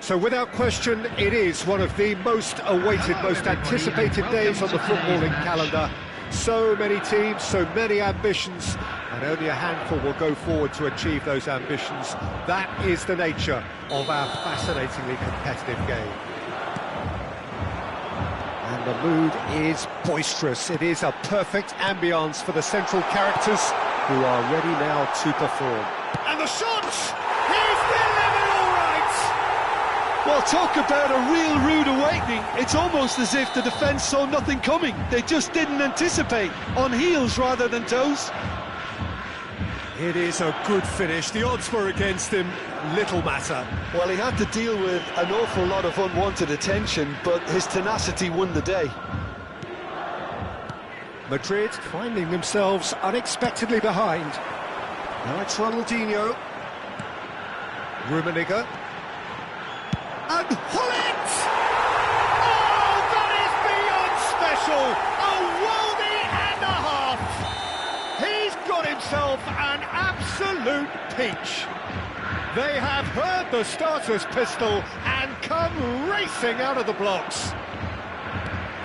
So without question, it is one of the most awaited, most anticipated days on the footballing calendar. So many teams, so many ambitions, and only a handful will go forward to achieve those ambitions. That is the nature of our fascinatingly competitive game. And the mood is boisterous. It is a perfect ambience for the central characters who are ready now to perform. And the shot! He's delivered all right! Well, talk about a real rude awakening. It's almost as if the defence saw nothing coming. They just didn't anticipate. On heels rather than toes. It is a good finish. The odds were against him. Little matter. Well, he had to deal with an awful lot of unwanted attention, but his tenacity won the day. Madrid finding themselves unexpectedly behind. Now it's Ronaldinho. Rummenigge. And Hullet! Oh, that is beyond special! A worldie and a half! He's got himself an absolute peach. They have heard the starter's pistol and come racing out of the blocks.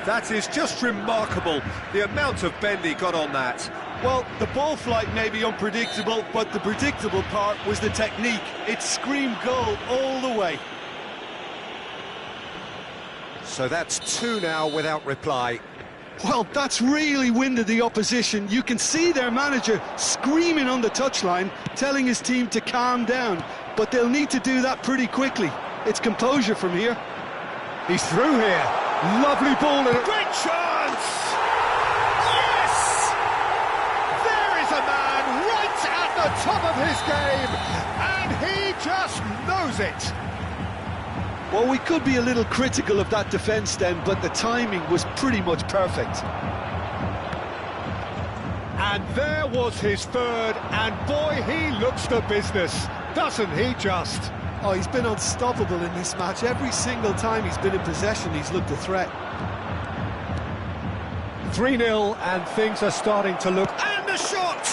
That is just remarkable, the amount of bend he got on that. Well, the ball flight may be unpredictable, but the predictable part was the technique. It screamed goal all the way. So that's two now without reply. Well, that's really winded the opposition. You can see their manager screaming on the touchline, telling his team to calm down. But they'll need to do that pretty quickly. It's composure from here. He's through here. Lovely ball and a great chance! Yes! There is a man right at the top of his game, and he just knows it. Well, we could be a little critical of that defence then, but the timing was pretty much perfect. And there was his third, and boy, he looks the business, doesn't he just? Oh, he's been unstoppable in this match. Every single time he's been in possession, he's looked a threat. 3-0, and things are starting to look... And the shot!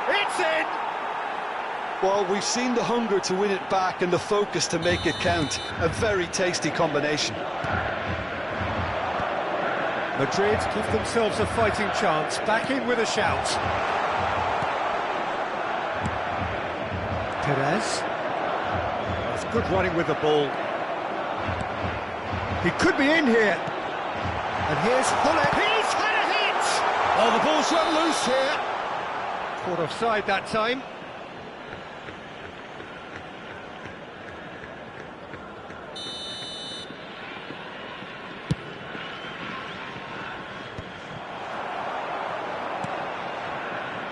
It's in! Well, we've seen the hunger to win it back and the focus to make it count. A very tasty combination. Madrid give themselves a fighting chance, back in with a shout. Perez. That's good running with the ball. He could be in here. And here's Hullet. He's had a hit! Oh, the ball's run loose here. Caught offside that time.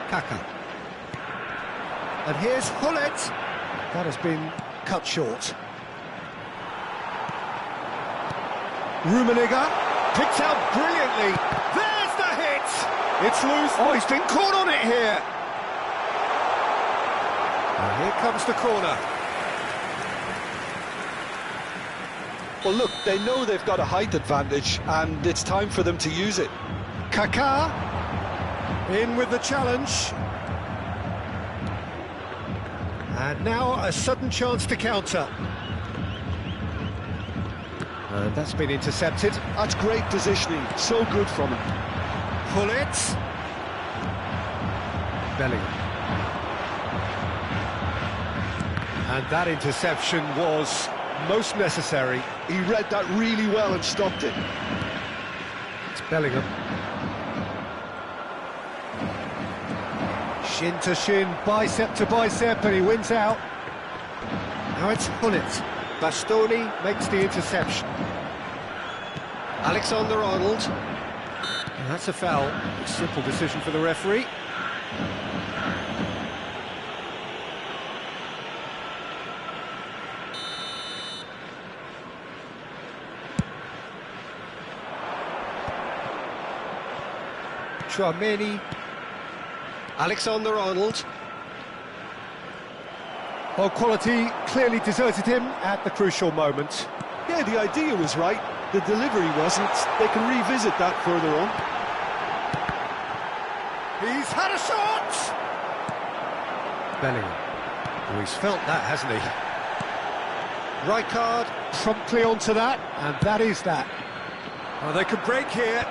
Kaka. And here's Hullet. That has been cut short. Rummenigge picked out brilliantly. There's the hit! It's loose. Oh, he's been caught on it here. And here comes the corner. Well, look, they know they've got a height advantage, and it's time for them to use it. Kaká in with the challenge. And now a sudden chance to counter. And that's been intercepted. That's great positioning, so good from him. Hullet. Bellingham. And that interception was most necessary. He read that really well and stopped it. It's Bellingham. Shin to shin, bicep to bicep, and he wins out. Now it's Hullet. Bastoni makes the interception. Alexander-Arnold. And that's a foul. A simple decision for the referee. Tchouaméni. Alexander-Arnold. Well, quality clearly deserted him at the crucial moment. Yeah, the idea was right, the delivery wasn't. They can revisit that further on. He's had a shot! Bellingham. Oh, he's felt that, hasn't he? Rijkaard promptly onto that, and that is that. Oh, they could break here.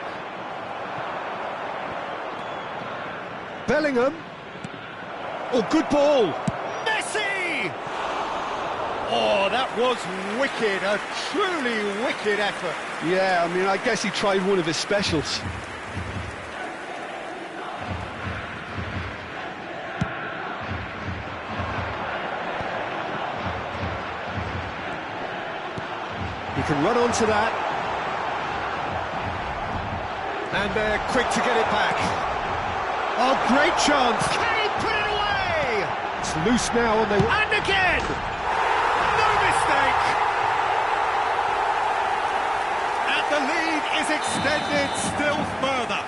Bellingham. Oh, good ball. Messi! Oh, that was wicked, a truly wicked effort. Yeah, I mean, I guess he tried one of his specials. He can run onto that. And they're quick to get it back. Oh, great chance. Can he put it away? It's loose now, and they... And again! No mistake! And the lead is extended still further.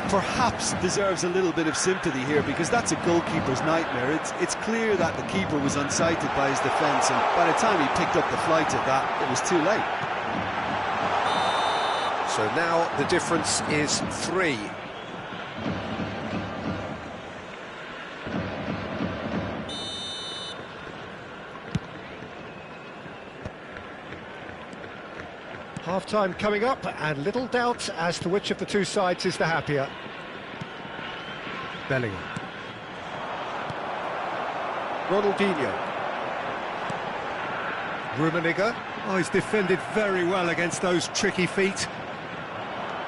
Perhaps deserves a little bit of sympathy here, because that's a goalkeeper's nightmare. It's clear that the keeper was unsighted by his defence, and by the time he picked up the flight of that, it was too late. So now the difference is 3. Half-time coming up, and little doubt as to which of the two sides is the happier. Bellingham. Ronaldinho. Rummenigge. Oh, he's defended very well against those tricky feet.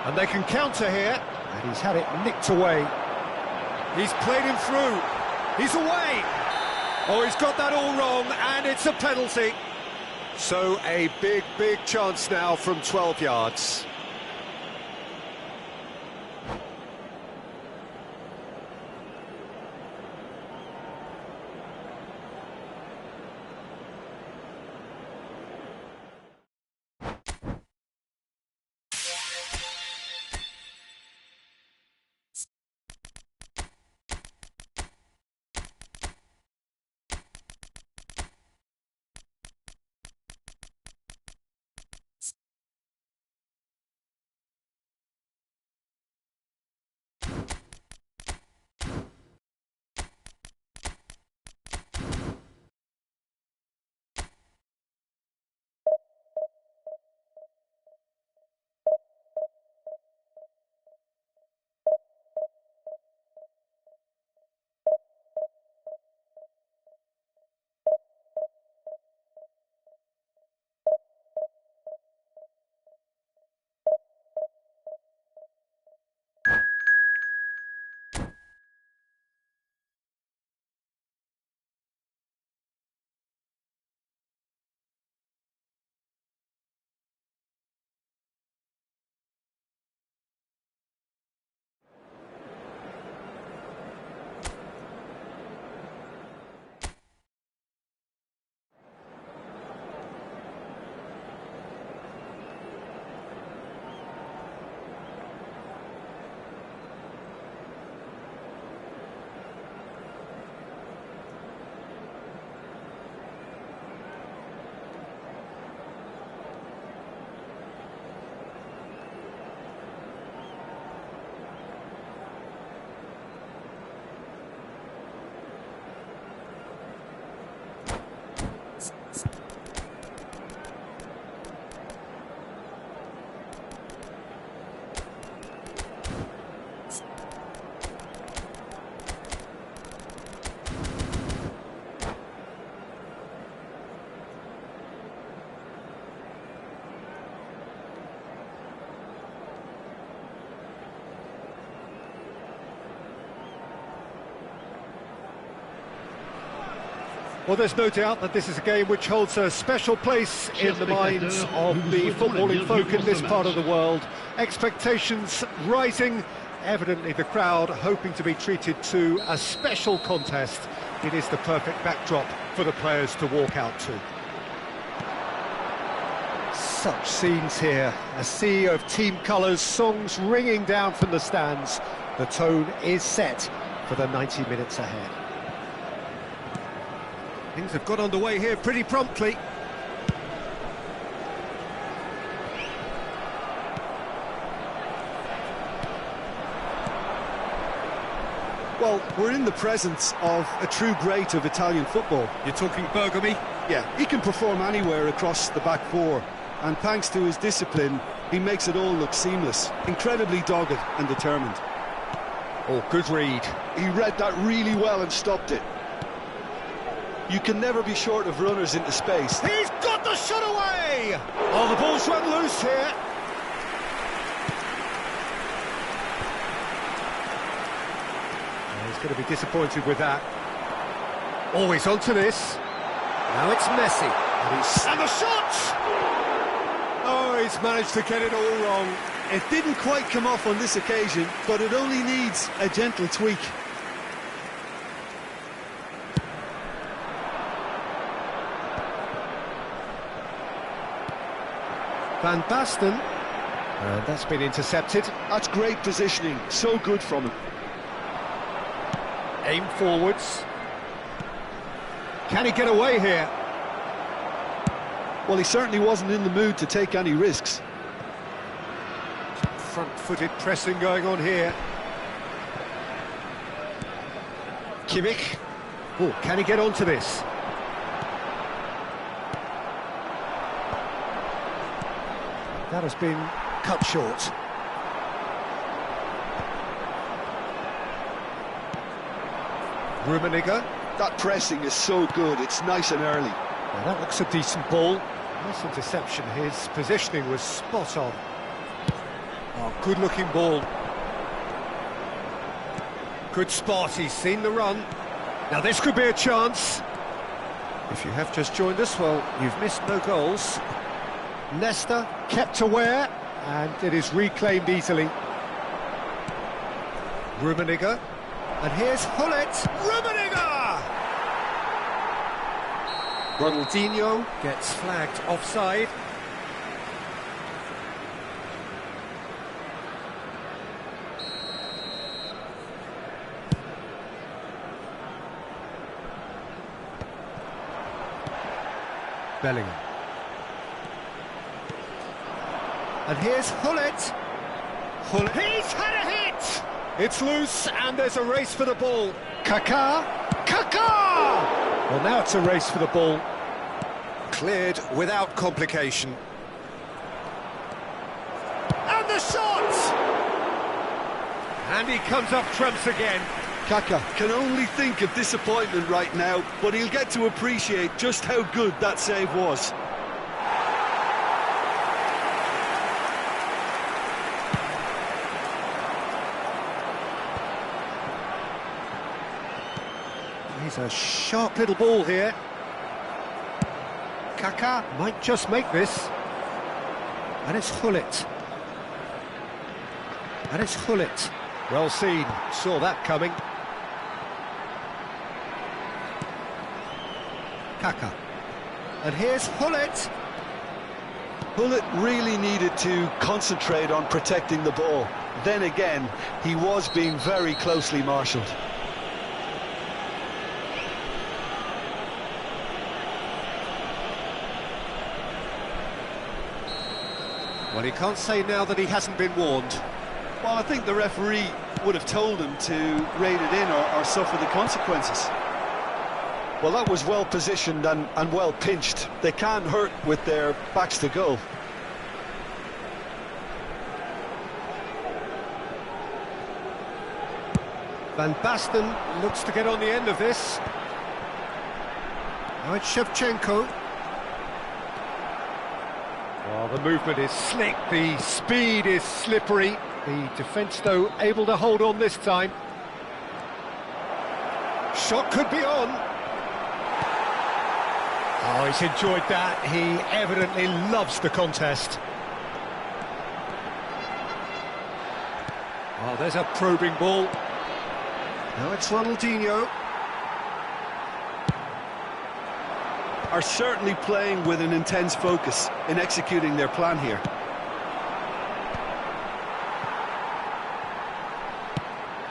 And they can counter here, and he's had it nicked away. He's played him through. He's away. Oh, he's got that all wrong, and it's a penalty. So a big chance now from 12 yards. Well, there's no doubt that this is a game which holds a special place in the minds of the footballing folk in this part of the world. Expectations rising, evidently the crowd hoping to be treated to a special contest. It is the perfect backdrop for the players to walk out to. Such scenes here, a sea of team colours, songs ringing down from the stands. The tone is set for the 90 minutes ahead. Things have got underway here pretty promptly. Well, we're in the presence of a true great of Italian football. You're talking Bergami? Yeah, he can perform anywhere across the back four, and thanks to his discipline, he makes it all look seamless. Incredibly dogged and determined. Oh, good read. He read that really well and stopped it. You can never be short of runners into space. He's got the shot away! Oh, the ball's run loose here. He's going to be disappointed with that. Oh, he's onto this. Now it's Messi. And the shot! Oh, he's managed to get it all wrong. It didn't quite come off on this occasion, but it only needs a gentle tweak. Van Basten. And that's been intercepted. That's great positioning, so good from him. Aim forwards. Can he get away here? Well, he certainly wasn't in the mood to take any risks. Front-footed pressing going on here. Kimmich. Oh, can he get onto this? That has been cut short. Rummenigge. That pressing is so good, it's nice and early. Now that looks a decent ball. Nice interception, his positioning was spot on. Oh, good-looking ball. Good spot, he's seen the run. Now this could be a chance. If you have just joined us, well, you've missed no goals. Leicester kept aware, and it is reclaimed easily. Rummenigge. And here's Hullet. Rummenigge! Ronaldinho gets flagged offside. Bellingham. And here's Hullet. Hullet. He's had a hit! It's loose, and there's a race for the ball. Kaká. Kaká! Well, now it's a race for the ball. Cleared without complication. And the shot! And he comes up trumps again. Kaká can only think of disappointment right now, but he'll get to appreciate just how good that save was. He's a sharp little ball here. Kaká might just make this. And it's Hullet. And it's Hullet. Well seen, saw that coming. Kaká. And here's Hullet. Hullet really needed to concentrate on protecting the ball. Then again, he was being very closely marshalled. Well, he can't say now that he hasn't been warned. Well, I think the referee would have told him to rein it in or suffer the consequences. Well, that was well positioned and well pinched. They can't hurt with their backs to goal. Van Basten looks to get on the end of this. Now it's Shevchenko. Oh, the movement is slick, the speed is slippery. The defence, though, able to hold on this time. Shot could be on. Oh, he's enjoyed that. He evidently loves the contest. Oh, there's a probing ball. Now it's Ronaldinho. Are certainly playing with an intense focus in executing their plan here.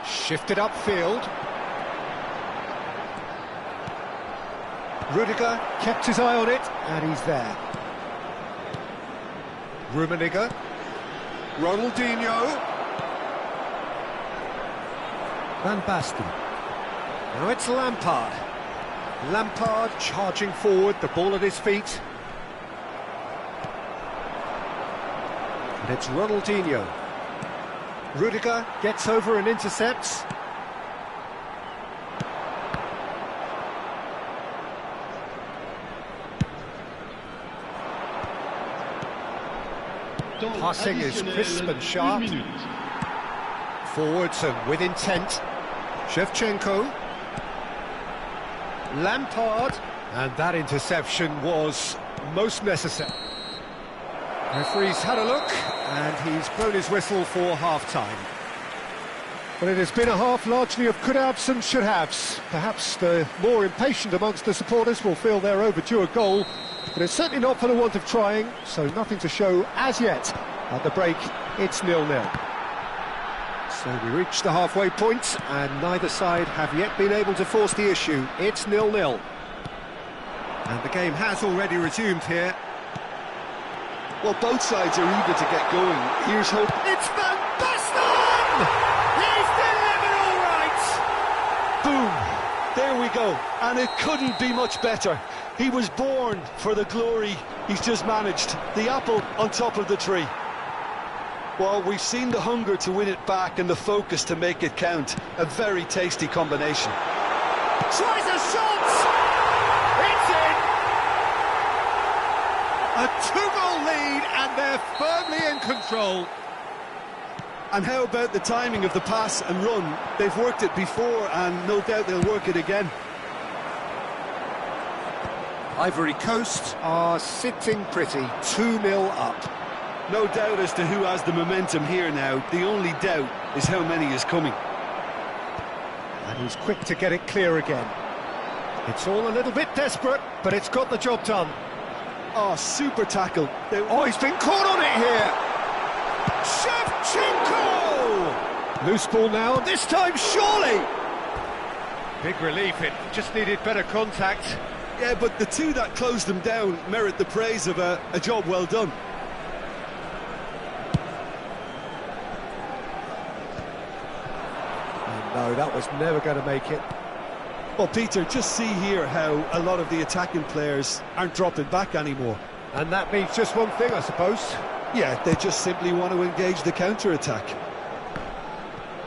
Shifted upfield. Rudiger kept his eye on it, and he's there. Rummenigge. Ronaldinho. Van Basten. Now it's Lampard. Lampard charging forward, the ball at his feet. And it's Ronaldinho. Rudiger gets over and intercepts. Passing is crisp and sharp. Forwards and with intent. Shevchenko. Lampard. And that interception was most necessary. Referee's had a look, and he's blown his whistle for half-time. Well, it has been a half largely of could-haves and should-haves. Perhaps the more impatient amongst the supporters will feel they're overdue a goal, but it's certainly not for the want of trying, so nothing to show as yet. At the break, it's 0-0. So we reach the halfway point, and neither side have yet been able to force the issue. It's 0-0. And the game has already resumed here. Well, both sides are eager to get going. Here's hope. It's Van Basten! He's delivered all right! Boom! There we go. And it couldn't be much better. He was born for the glory he's just managed. The apple on top of the tree. Well, we've seen the hunger to win it back and the focus to make it count. A very tasty combination. Tries a shot! It's in! A 2-goal lead, and they're firmly in control. And how about the timing of the pass and run? They've worked it before, and no doubt they'll work it again. Ivory Coast are sitting pretty, 2-0 up. No doubt as to who has the momentum here now. The only doubt is how many is coming. And he's quick to get it clear again. It's all a little bit desperate, but it's got the job done. Oh, super tackle. Oh, he's been caught on it here! Shevchenko! Loose ball now, this time surely! Big relief, it just needed better contact. Yeah, but the two that closed them down merit the praise of a job well done. And no, that was never going to make it. Well, Peter, just see here how a lot of the attacking players aren't dropping back anymore. And that means just one thing, I suppose. Yeah, they just simply want to engage the counter-attack.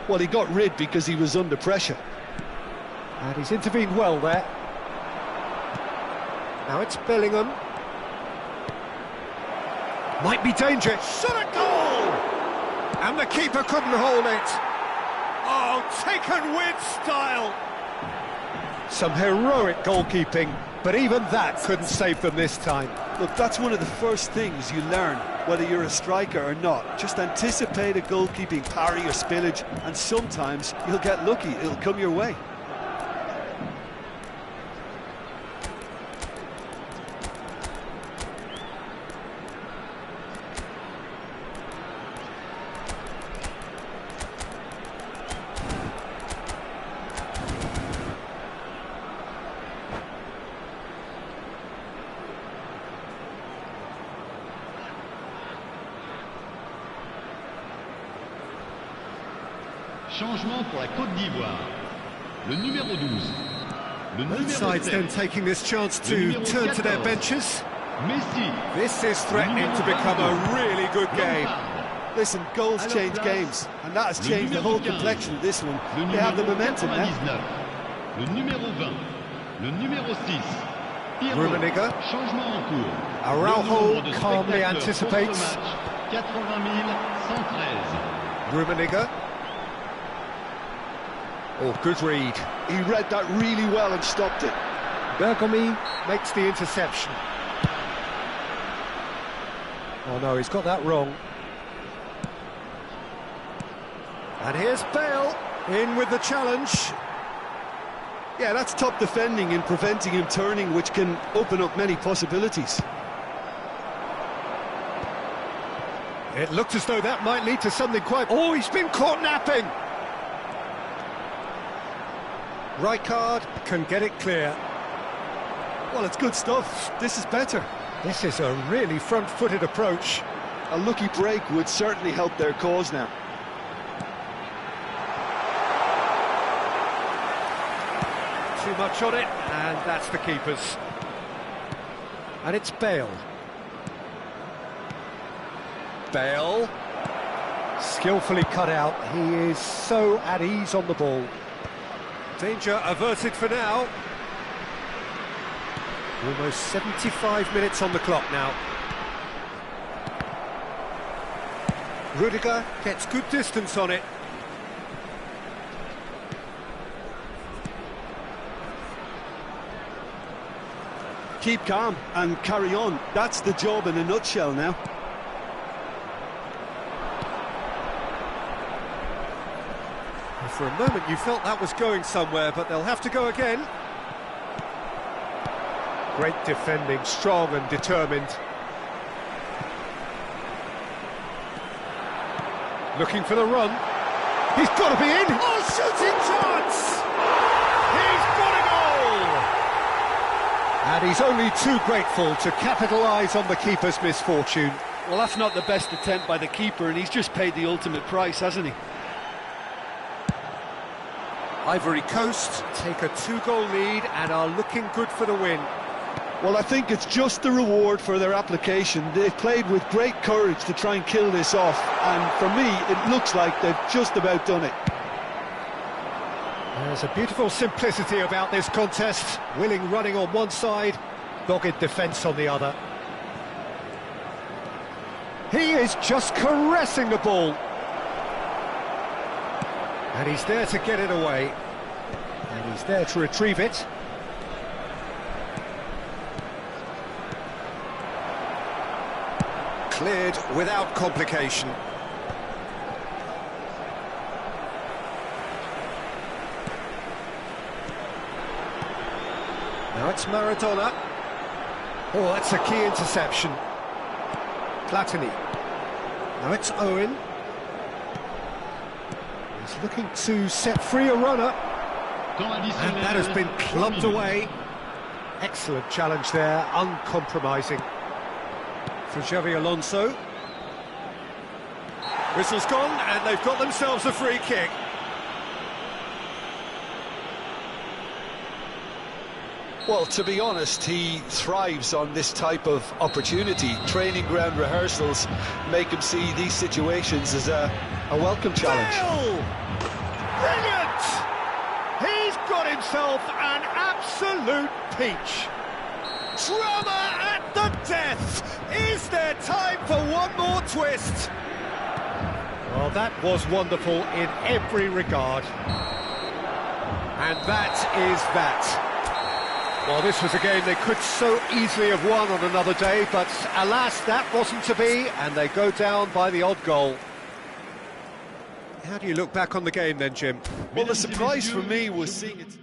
Well, he got rid because he was under pressure. And he's intervened well there. Now it's Bellingham. Might be dangerous. Shot at goal! And the keeper couldn't hold it. Oh, taken with style. Some heroic goalkeeping, but even that couldn't save them this time. Look, that's one of the first things you learn, whether you're a striker or not. Just anticipate a goalkeeping parry or spillage, and sometimes you'll get lucky, it'll come your way. Changement pour la Côte d'Ivoire. Le numéro 12. Le Both numéro sides 7. then taking this chance to turn to their benches. Messi. This is threatening to become a really good game. Listen, goals change games, and that has changed the whole complexion of this one. They have the momentum now. Le numéro 20. Le numéro 6. Pirlo. Rummenigge. Changement en cours. Araujo Le nombre de calmly spectateurs anticipates. pour ce match, 80 113. Rummenigge. Oh, good read. He read that really well and stopped it. Bergomi makes the interception. Oh no, he's got that wrong. And here's Bale, in with the challenge. Yeah, that's top defending and preventing him turning, which can open up many possibilities. It looked as though that might lead to something quite... Oh, he's been caught napping! Rijkaard can get it clear. Well, it's good stuff. This is better. This is a really front-footed approach. A lucky break would certainly help their cause now. Too much on it, and that's the keeper's. And it's Bale. Bale. Skillfully cut out. He is so at ease on the ball. Danger averted for now. Almost 75 minutes on the clock now. Rudiger gets good distance on it. Keep calm and carry on. That's the job in a nutshell now. For a moment you felt that was going somewhere, but they'll have to go again. Great defending, strong and determined. Looking for the run. He's got to be in! Oh, shooting chance! He's got a goal! And he's only too grateful to capitalise on the keeper's misfortune. Well, that's not the best attempt by the keeper, and he's just paid the ultimate price, hasn't he? Ivory Coast take a 2-goal lead and are looking good for the win. Well, I think it's just the reward for their application. They've played with great courage to try and kill this off, and for me, it looks like they've just about done it. There's a beautiful simplicity about this contest. Willing running on one side, dogged defence on the other. He is just caressing the ball. And he's there to get it away. And he's there to retrieve it. Cleared without complication. Now it's Maradona. Oh, that's a key interception. Platini. Now it's Owen. He's looking to set free a runner. And that has been clubbed away. Excellent challenge there, uncompromising. For Xavi Alonso. Whistle's gone, and they've got themselves a free kick. Well, to be honest, he thrives on this type of opportunity. Training ground rehearsals make him see these situations as a welcome challenge. Bale! Brilliant! He's got himself an absolute peach. Drama at the death! Is there time for one more twist? Well, that was wonderful in every regard. And that is that. Well, this was a game they could so easily have won on another day, but alas, that wasn't to be, and they go down by the odd goal. How do you look back on the game then, Jim? Well, the surprise for me was seeing it...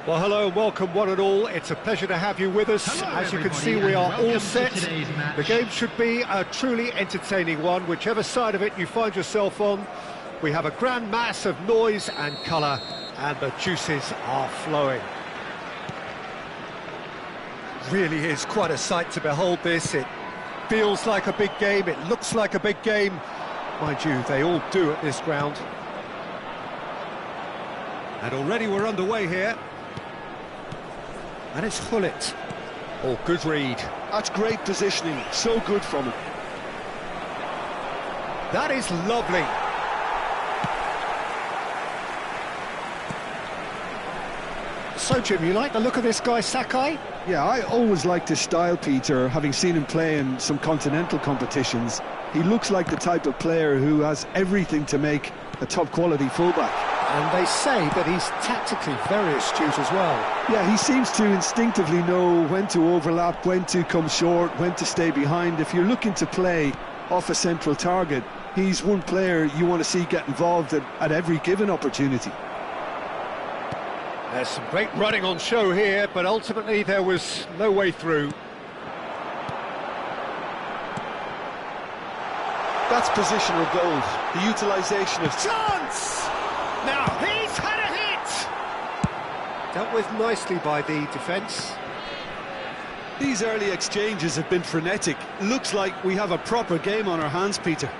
Well, hello and welcome one and all. It's a pleasure to have you with us. Hello, As you can everybody, see, we and are all welcome to set. today's match. The game should be a truly entertaining one, whichever side of it you find yourself on. We have a grand mass of noise and colour, and the juices are flowing. Really is quite a sight to behold this. It feels like a big game, it looks like a big game. Mind you, they all do at this ground. And already we're underway here. And it's Gullit. Oh, good read. That's great positioning, so good from him. That is lovely. So, Jim, you like the look of this guy, Sakai? Yeah, I always liked his style, Peter, having seen him play in some continental competitions. He looks like the type of player who has everything to make a top-quality fullback. And they say that he's tactically very astute as well. Yeah, he seems to instinctively know when to overlap, when to come short, when to stay behind. If you're looking to play off a central target, he's one player you want to see get involved at every given opportunity. There's some great running on show here, but ultimately there was no way through. That's positional gold, the utilisation of... Chance! Now he's had a hit! Dealt with nicely by the defence. These early exchanges have been frenetic. Looks like we have a proper game on our hands, Peter.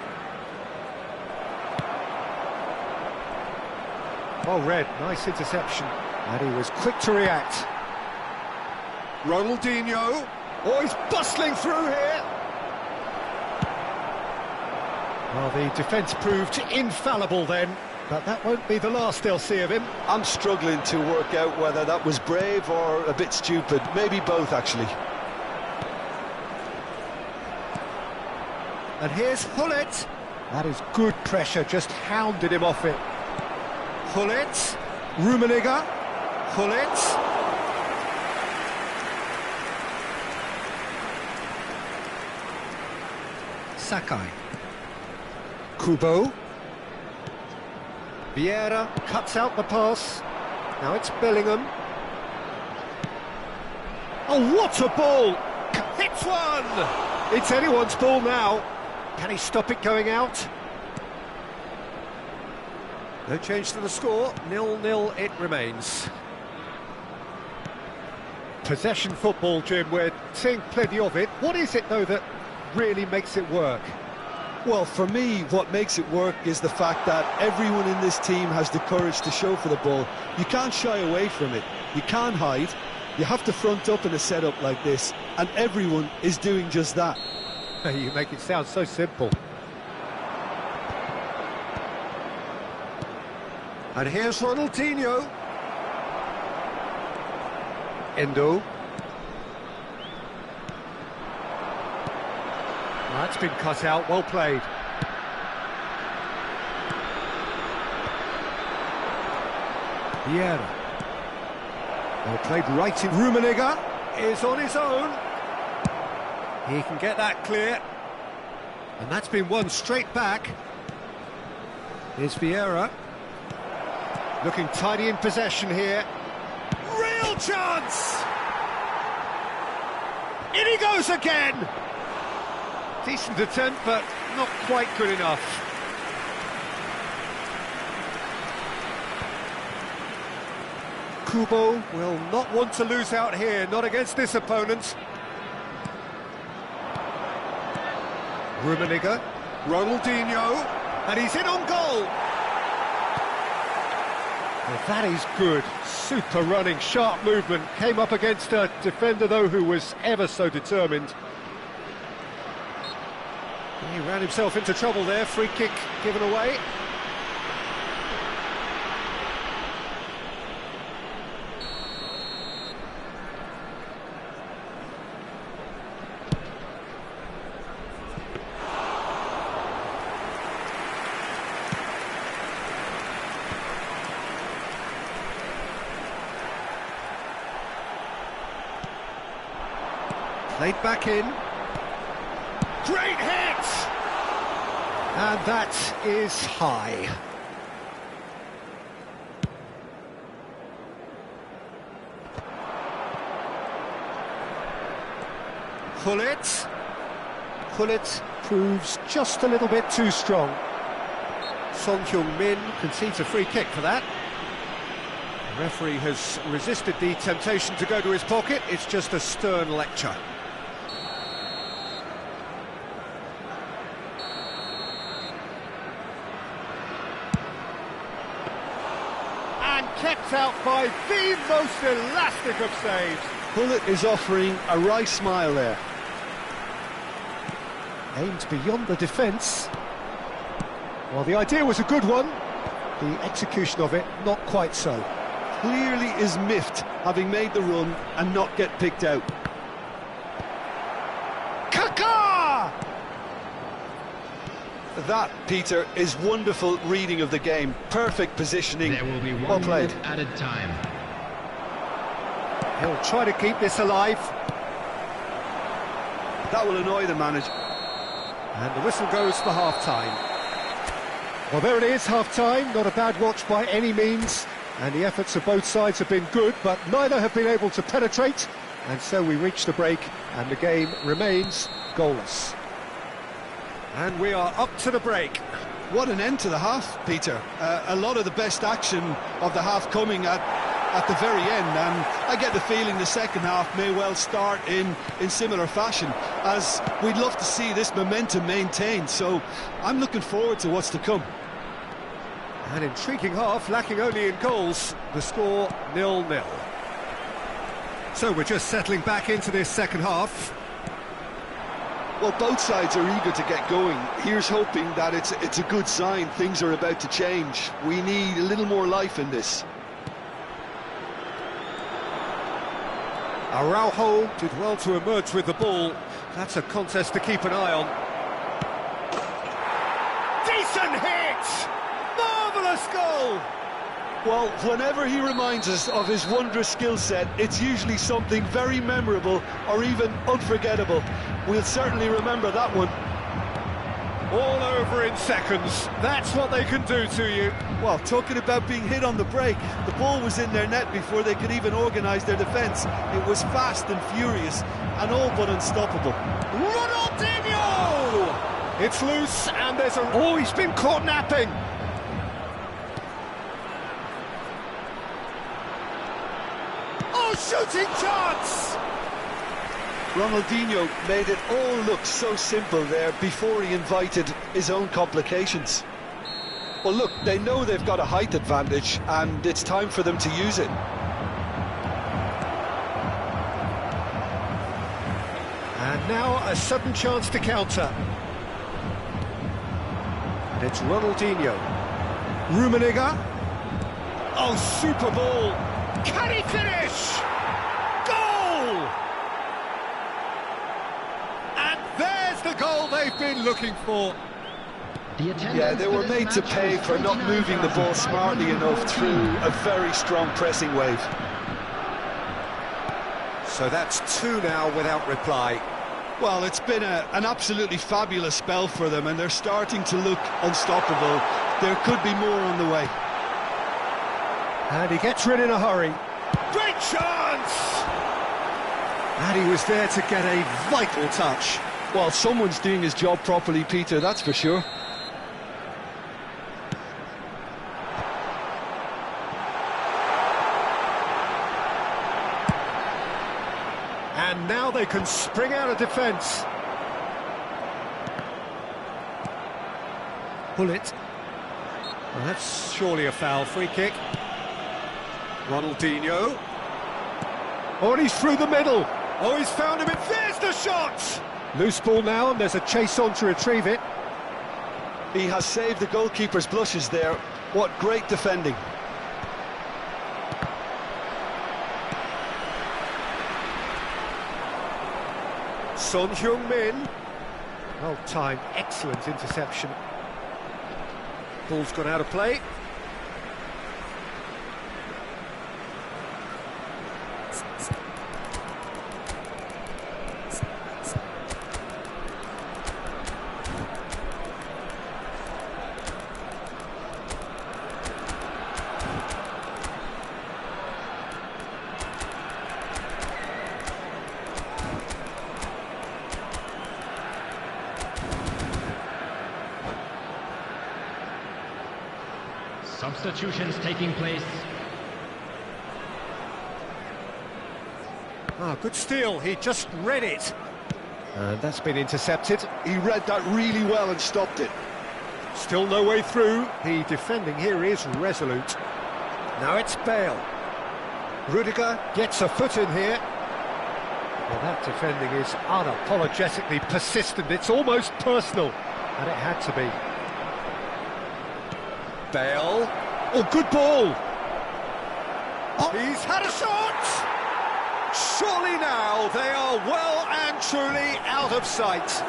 Well read, nice interception. And he was quick to react. Ronaldinho. Oh, he's bustling through here. Well, the defence proved infallible then, but that won't be the last they'll see of him. I'm struggling to work out whether that was brave or a bit stupid. Maybe both, actually. And here's Gullit. That is good pressure, just hounded him off it. Gullit. Rummenigge. Gullit. Sakai. Kubo. Vieira cuts out the pass. Now it's Bellingham. Oh, what a ball! Hits one! It's anyone's ball now. Can he stop it going out? No change to the score. 0-0 it remains. Possession football, Jim, we're seeing plenty of it. What is it, though, that really makes it work? Well, for me, what makes it work is the fact that everyone in this team has the courage to show for the ball. You can't shy away from it. You can't hide. You have to front up in a setup like this, and everyone is doing just that. You make it sound so simple. And here's Ronaldinho. Endo. That's been cut out, well played. Vieira. Well played right in. Rummenigge is on his own. He can get that clear. And that's been won straight back. Here's Vieira. Looking tidy in possession here. Real chance! In he goes again! Decent attempt, but not quite good enough. Kubo will not want to lose out here, not against this opponent. Rummenigge, Ronaldinho, and he's in on goal. Well, that is good. Super running, sharp movement. Came up against a defender, though, who was ever so determined. He ran himself into trouble there. Free kick given away. Played back in. Great hit! And that is high. Gullit. Gullit proves just a little bit too strong. Son Heung-min concedes a free kick for that. The referee has resisted the temptation to go to his pocket. It's just a stern lecture. And kept out by the most elastic of saves. Gullit is offering a wry smile there. Aimed beyond the defence. Well, the idea was a good one. The execution of it, not quite so. Clearly is miffed, having made the run and not get picked out. Kaká! That, Peter, is wonderful reading of the game. Perfect positioning. There will be Well one played. minute added time. He'll try to keep this alive. That will annoy the manager. And the whistle goes for half-time. Well, there it is, half-time. Not a bad watch by any means. And the efforts of both sides have been good, but neither have been able to penetrate. And so we reach the break, and the game remains goalless. And we are up to the break. What an end to the half, Peter. A lot of the best action of the half coming at the very end, and I get the feeling the second half may well start in similar fashion, as we'd love to see this momentum maintained, so I'm looking forward to what's to come. An intriguing half, lacking only in goals. The score 0-0. So we're just settling back into this second half. Well, both sides are eager to get going. Here's hoping that it's a good sign. Things are about to change. We need a little more life in this. Araujo did well to emerge with the ball. That's a contest to keep an eye on. Decent hit! Marvellous goal! Well, whenever he reminds us of his wondrous skill set, it's usually something very memorable or even unforgettable. We'll certainly remember that one. All over in seconds. That's what they can do to you. Well, talking about being hit on the break, the ball was in their net before they could even organise their defence. It was fast and furious and all but unstoppable. Ronaldinho! It's loose and there's a... Oh, he's been caught napping. Oh, shooting chance! Ronaldinho made it all look so simple there before he invited his own complications. Well, look, they know they've got a height advantage and it's time for them to use it. And now a sudden chance to counter. And it's Ronaldinho. Rummenigge. Oh, super ball. Can he finish? Goal! And there's the goal they've been looking for. Yeah, they were made to pay for not moving the ball smartly enough through a very strong pressing wave. So that's two now without reply. Well, it's been an absolutely fabulous spell for them, and they're starting to look unstoppable. There could be more on the way. And he gets rid in a hurry. Great chance! And he was there to get a vital touch. Well, someone's doing his job properly, Peter, that's for sure. And now they can spring out of defence. Gullit. Well, that's surely a foul. Free kick. Ronaldinho. Oh, and he's through the middle. Oh, he's found him. There's the shot! Loose ball now, and there's a chase on to retrieve it. He has saved the goalkeeper's blushes there. What great defending. Son Heung-min. Well timed, excellent interception. Ball's gone out of play. Substitutions taking place. Good steal, he just read it. And that's been intercepted. He read that really well and stopped it. Still no way through. The defending here is resolute. Now it's Bale. Rudiger gets a foot in here. Well, that defending is unapologetically persistent. It's almost personal, and it had to be. Bale. Oh, good ball. Oh, he's had a shot! Surely now they are well and truly out of sight.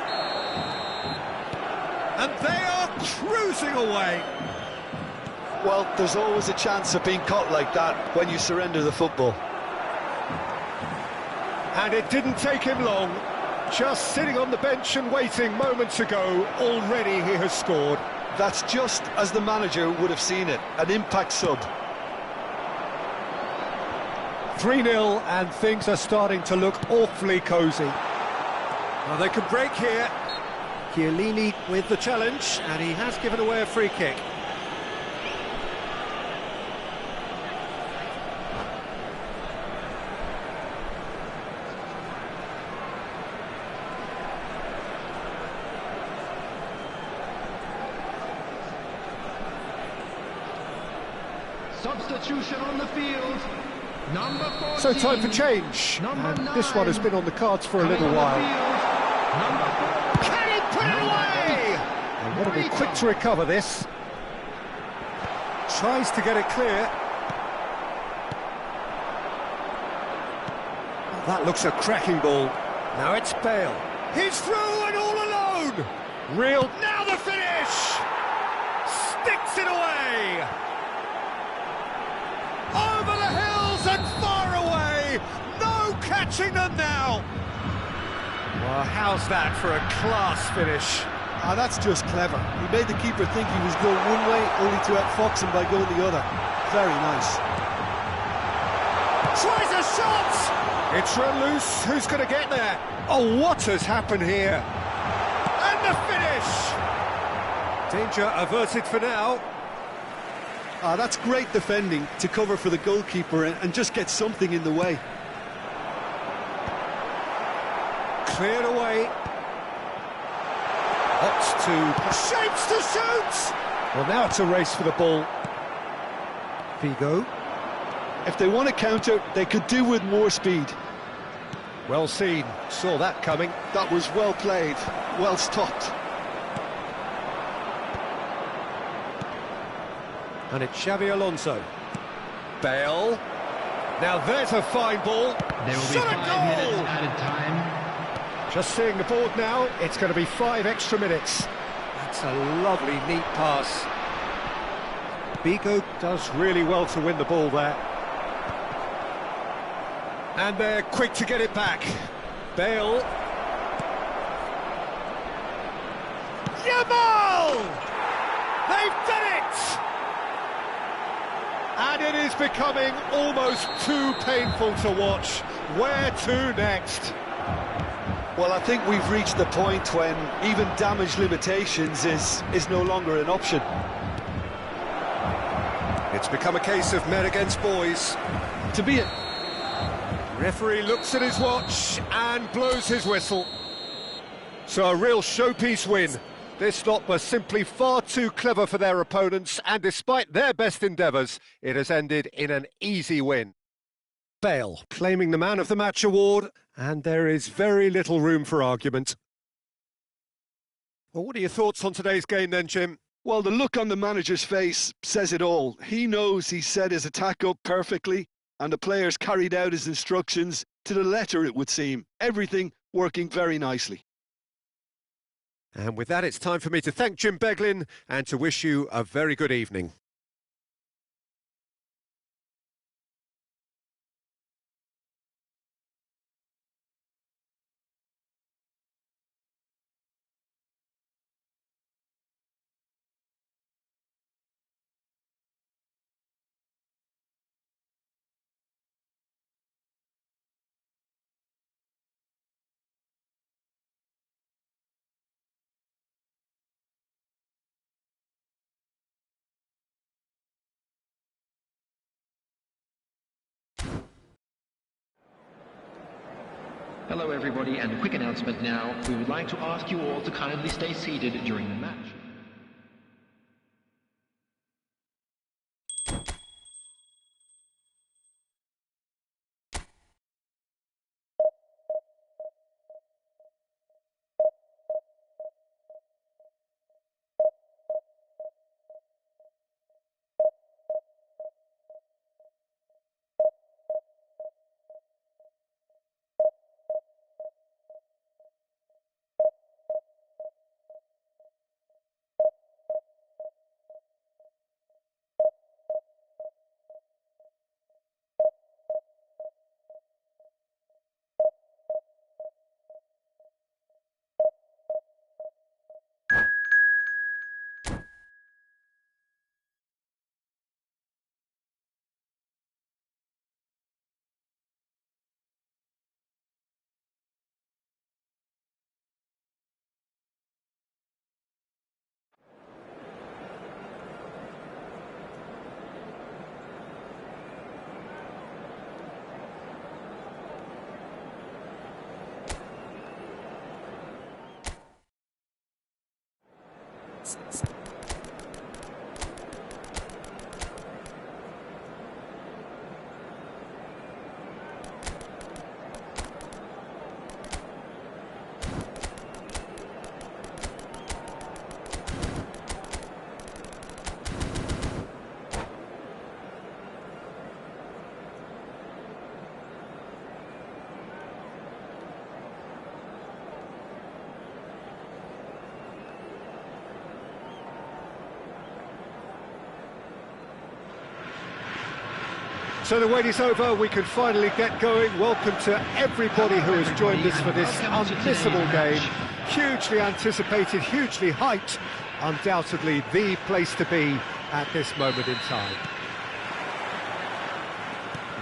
And they are cruising away. Well, there's always a chance of being caught like that when you surrender the football. And it didn't take him long. Just sitting on the bench and waiting moments ago, already he has scored. That's just as the manager would have seen it, an impact sub. 3-0 and things are starting to look awfully cosy. Now they can break here. Chiellini with the challenge, and he has given away a free kick. Substitution on the field. Number 14. So time for change. And this one has been on the cards for a little while. Can he put it away? They want to be quick to recover this. Tries to get it clear. Oh, that looks a cracking ball. Now it's Bale. He's through and all alone. Real. Now the finish. Sticks it away. Over the hills and far away. No catching them now. Well, how's that for a class finish? That's just clever. He made the keeper think he was going one way, only to outfox him by going the other. Very nice. Tries a shot. It's run loose. Who's going to get there? Oh, what has happened here? And the finish. Danger averted for now. That's great defending to cover for the goalkeeper and just get something in the way. Cleared away. Opts to... Shapes to shoot. Well, now it's a race for the ball. Figo. If they want to counter, they could do with more speed. Well seen. Saw that coming. That was well played, well stopped. And it's Xabi Alonso. Bale. Now there's a fine ball. There will be Shot a 5 goal! minutes added time. Just seeing the board now, it's going to be 5 extra minutes. That's a lovely, neat pass. Figo does really well to win the ball there. And they're quick to get it back. Bale. Yamal! They've done it! And it is becoming almost too painful to watch. Where to next? Well, I think we've reached the point when even damage limitations is no longer an option. It's become a case of men against boys. To be it. Referee looks at his watch and blows his whistle. So a real showpiece win. This lot were simply far too clever for their opponents, and despite their best endeavours, it has ended in an easy win. Bale claiming the Man of the Match award, and there is very little room for argument. Well, what are your thoughts on today's game then, Jim? Well, the look on the manager's face says it all. He knows he set his attack up perfectly, and the players carried out his instructions to the letter, it would seem. Everything working very nicely. And with that, it's time for me to thank Jim Beglin and to wish you a very good evening. Hello everybody, and a quick announcement now. We would like to ask you all to kindly stay seated during the match. So the wait is over, we can finally get going. Welcome to everybody who has joined us for this unmissable game. Hugely anticipated, hugely hyped, undoubtedly the place to be at this moment in time.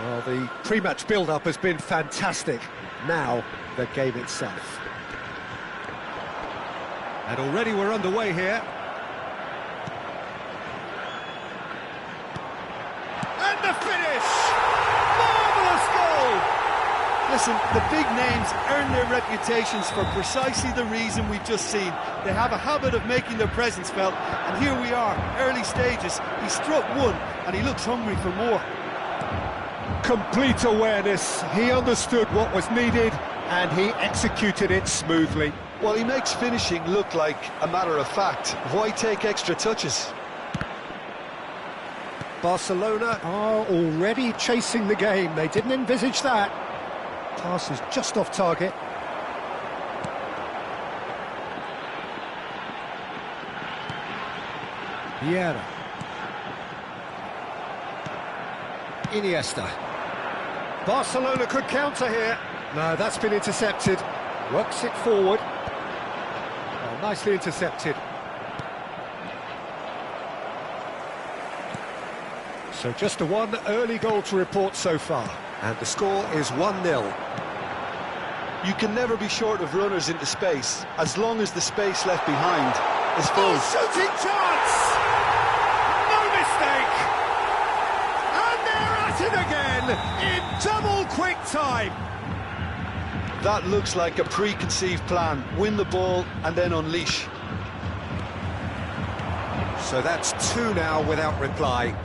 Well, the pre-match build-up has been fantastic. Now, the game itself. And already we're underway here. And the finish! Marvellous goal! Listen, the big names earn their reputations for precisely the reason we've just seen. They have a habit of making their presence felt, and here we are, early stages. He struck one, and he looks hungry for more. Complete awareness, he understood what was needed, and he executed it smoothly. Well, he makes finishing look like a matter of fact. Why take extra touches? Barcelona are already chasing the game. They didn't envisage that. Pass is just off target. Vieira. Iniesta. Barcelona could counter here. No, that's been intercepted. Works it forward. Oh, nicely intercepted. So just a one early goal to report so far. And the score is 1-0. You can never be short of runners into space, as long as the space left behind is full. Oh, shooting chance! No mistake! And they're at it again in double quick time. That looks like a preconceived plan. Win the ball and then unleash. So that's two now without reply.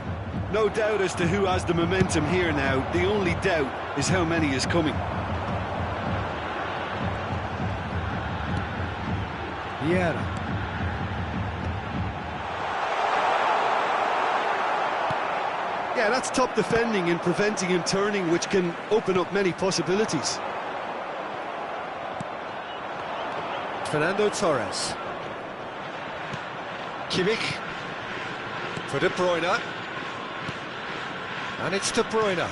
No doubt as to who has the momentum here now. The only doubt is how many is coming. Vieira. Yeah, that's top defending and preventing him turning, which can open up many possibilities. Fernando Torres. Kimmich. For De Bruyne. And it's De Bruyne.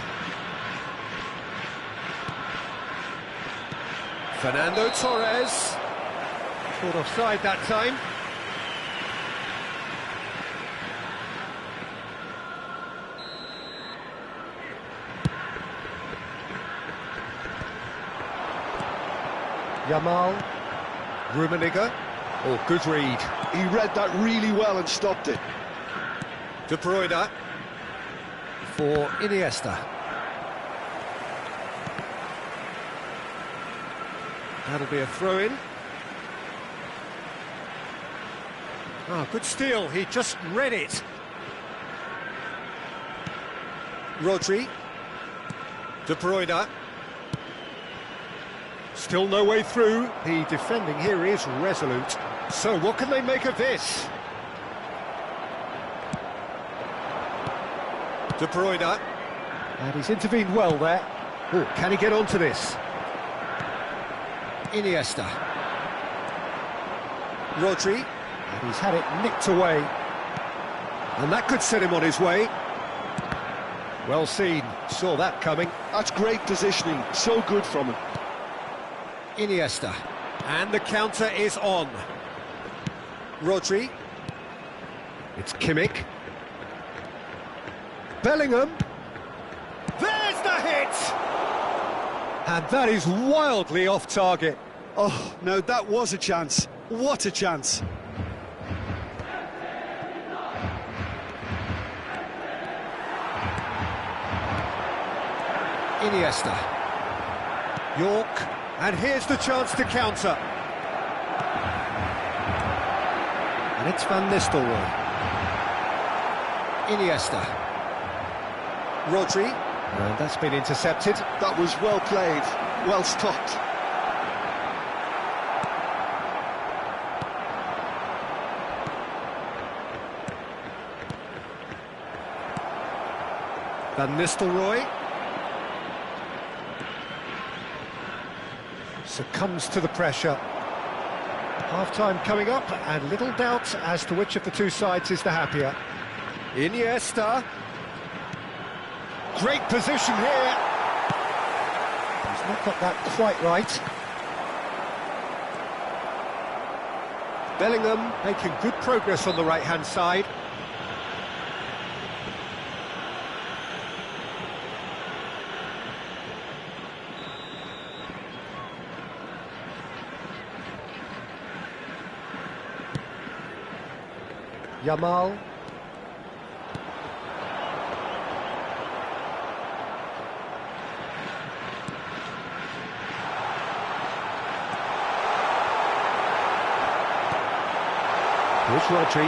Fernando Torres. Caught offside that time. Yamal. Rummenigge. Oh, good read. He read that really well and stopped it. De Bruyne. For Iniesta. That'll be a throw-in. Ah, good steal, he just read it. Rodri. De Bruyne. Still no way through. The defending here is resolute. So what can they make of this? De Bruyne. And he's intervened well there. Oh, can he get onto this? Iniesta. Rodri. And he's had it nicked away. And that could set him on his way. Well seen, saw that coming. That's great positioning, so good from him. Iniesta. And the counter is on. Rodri. It's Kimmich. Bellingham. There's the hit! And that is wildly off target. Oh, now that was a chance. What a chance. Iniesta. York. And here's the chance to counter. And it's Van Nistelrooy. Iniesta. Rodri. And that's been intercepted. That was well played, well stopped. Van Nistelrooy. Succumbs to the pressure. Half-time coming up, and little doubt as to which of the two sides is the happier. Iniesta. Great position here. He's not got that quite right. Bellingham making good progress on the right-hand side. Yamal. Here's Rodri.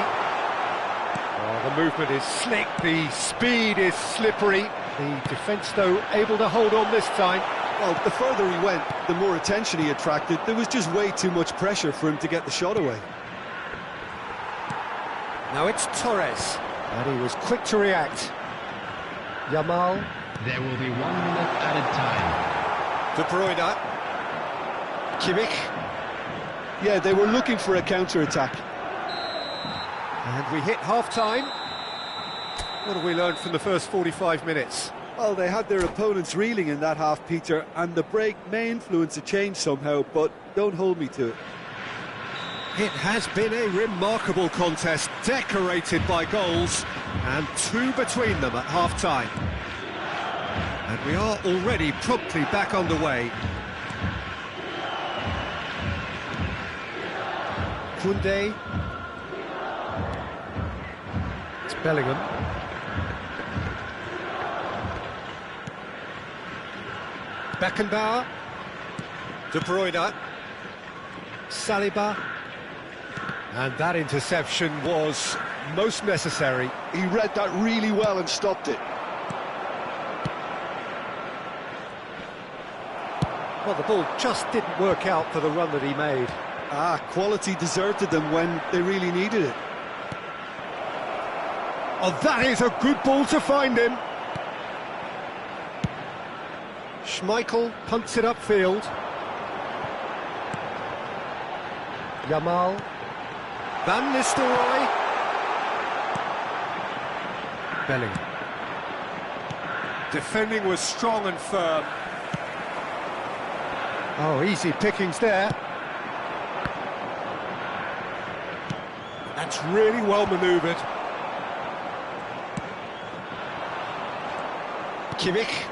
Oh, the movement is slick, the speed is slippery. The defence, though, able to hold on this time. Well, the further he went, the more attention he attracted. There was just way too much pressure for him to get the shot away. Now it's Torres, and he was quick to react. Yamal. There will be 1 minute added time. De Bruyne. Kimmich. Yeah, they were looking for a counter-attack. And we hit half-time. What have we learned from the first 45 minutes? Well, they had their opponents reeling in that half, Peter, and the break may influence a change somehow, but don't hold me to it. It has been a remarkable contest, decorated by goals, and 2 between them at half-time. And we are already promptly back underway. Koundé. It's Bellingham. Beckenbauer. De Bruyne. Saliba. And that interception was most necessary. He read that really well and stopped it. Well, the ball just didn't work out for the run that he made. Quality deserted them when they really needed it. Oh, that is a good ball to find him. Schmeichel punts it upfield. Yamal. Van Nistelrooy. Bellingham. Defending was strong and firm. Oh, easy pickings there. That's really well manoeuvred. Kimmich.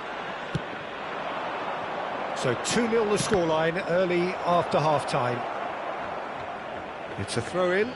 So 2-0 the scoreline early after half-time. It's a throw-in.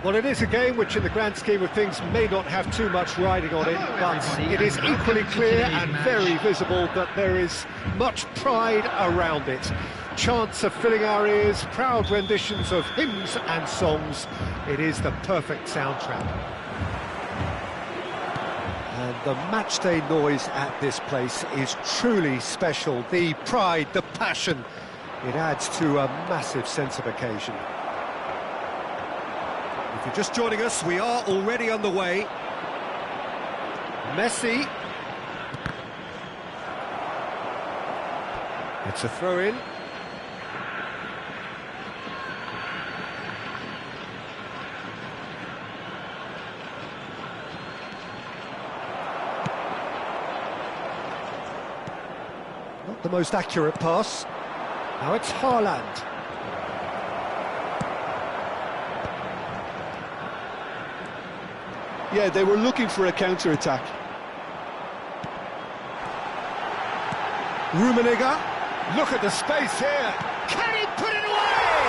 Well, it is a game which in the grand scheme of things may not have too much riding on it, but it is equally clear and very visible that there is much pride around it. Chants are filling our ears, proud renditions of hymns and songs. It is the perfect soundtrack. And the matchday noise at this place is truly special. The pride, the passion, it adds to a massive sense of occasion. If you're just joining us, we are already underway. Messi. It's a throw-in. Not the most accurate pass. Now it's Haaland. Yeah, they were looking for a counter-attack. Rummenigge. Look at the space here. Can he put it away?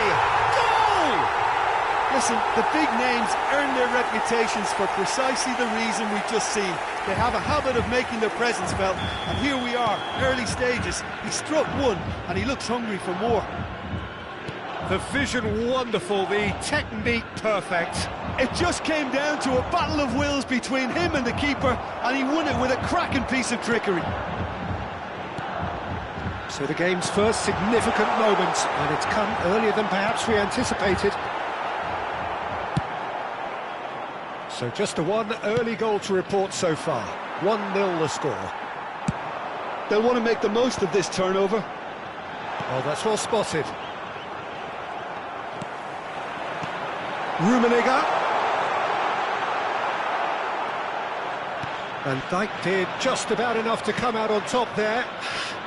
Goal! Listen, the big names earn their reputations for precisely the reason we've just seen. They have a habit of making their presence felt, and here we are, early stages. He struck one, and he looks hungry for more. The vision wonderful, the technique perfect. It just came down to a battle of wills between him and the keeper, and he won it with a cracking piece of trickery. So the game's first significant moment, and it's come earlier than perhaps we anticipated. So just the one early goal to report so far. 1-0 the score. They'll want to make the most of this turnover. Oh, that's well spotted. Rummenigge. And Dijk did just about enough to come out on top there.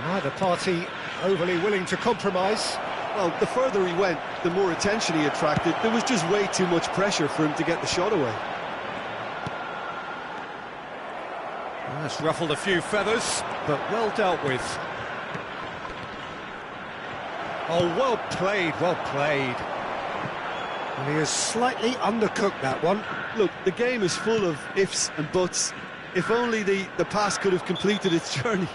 Neither party overly willing to compromise. Well, the further he went, the more attention he attracted. There was just way too much pressure for him to get the shot away. That's ruffled a few feathers, but well dealt with. Oh, well played, well played. And he has slightly undercooked that one. Look, the game is full of ifs and buts. If only the pass could have completed its journey.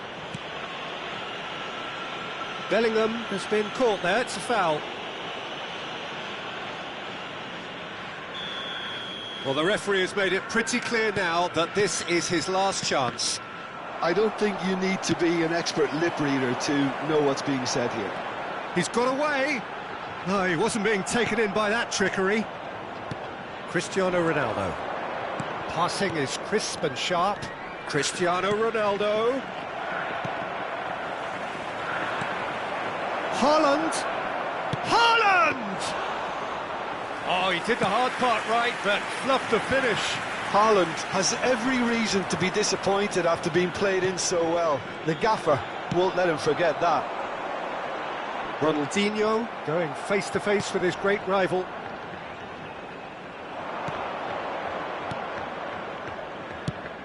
Bellingham has been caught there, it's a foul. Well, the referee has made it pretty clear now that this is his last chance. I don't think you need to be an expert lip reader to know what's being said here. He's got away. No, he wasn't being taken in by that trickery. Cristiano Ronaldo. Passing is crisp and sharp. Cristiano Ronaldo. Haaland. Haaland! Oh, he did the hard part right, but fluffed the finish. Haaland has every reason to be disappointed after being played in so well. The gaffer won't let him forget that. Ronaldinho going face-to-face with his great rival.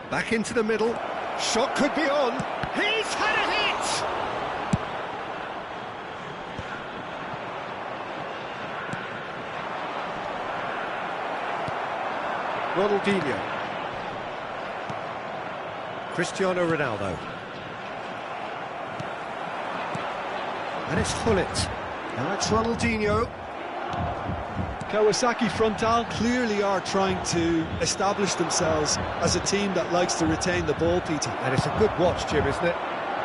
Back into the middle. Shot could be on. He's had a hit! Ronaldinho. Cristiano Ronaldo. And it's Gullit. Now it's Ronaldinho. Kawasaki Frontale clearly are trying to establish themselves as a team that likes to retain the ball, Peter. And it's a good watch, Jim, isn't it?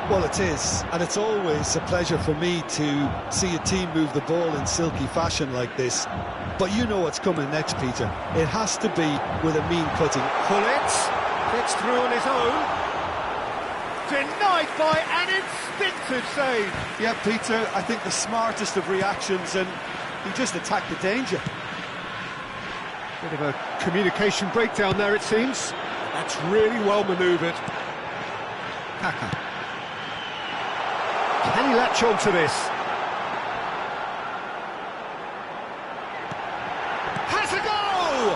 Well, it is, and it's always a pleasure for me to see a team move the ball in silky fashion like this. But you know what's coming next, Peter. It has to be with a mean cutting. Gullit gets through on his own. Denied by an instinctive save. Yeah, Peter, I think the smartest of reactions, and he just attacked the danger. Bit of a communication breakdown there, it seems. That's really well manoeuvred. Kaka. Can he latch on to this? Has a goal!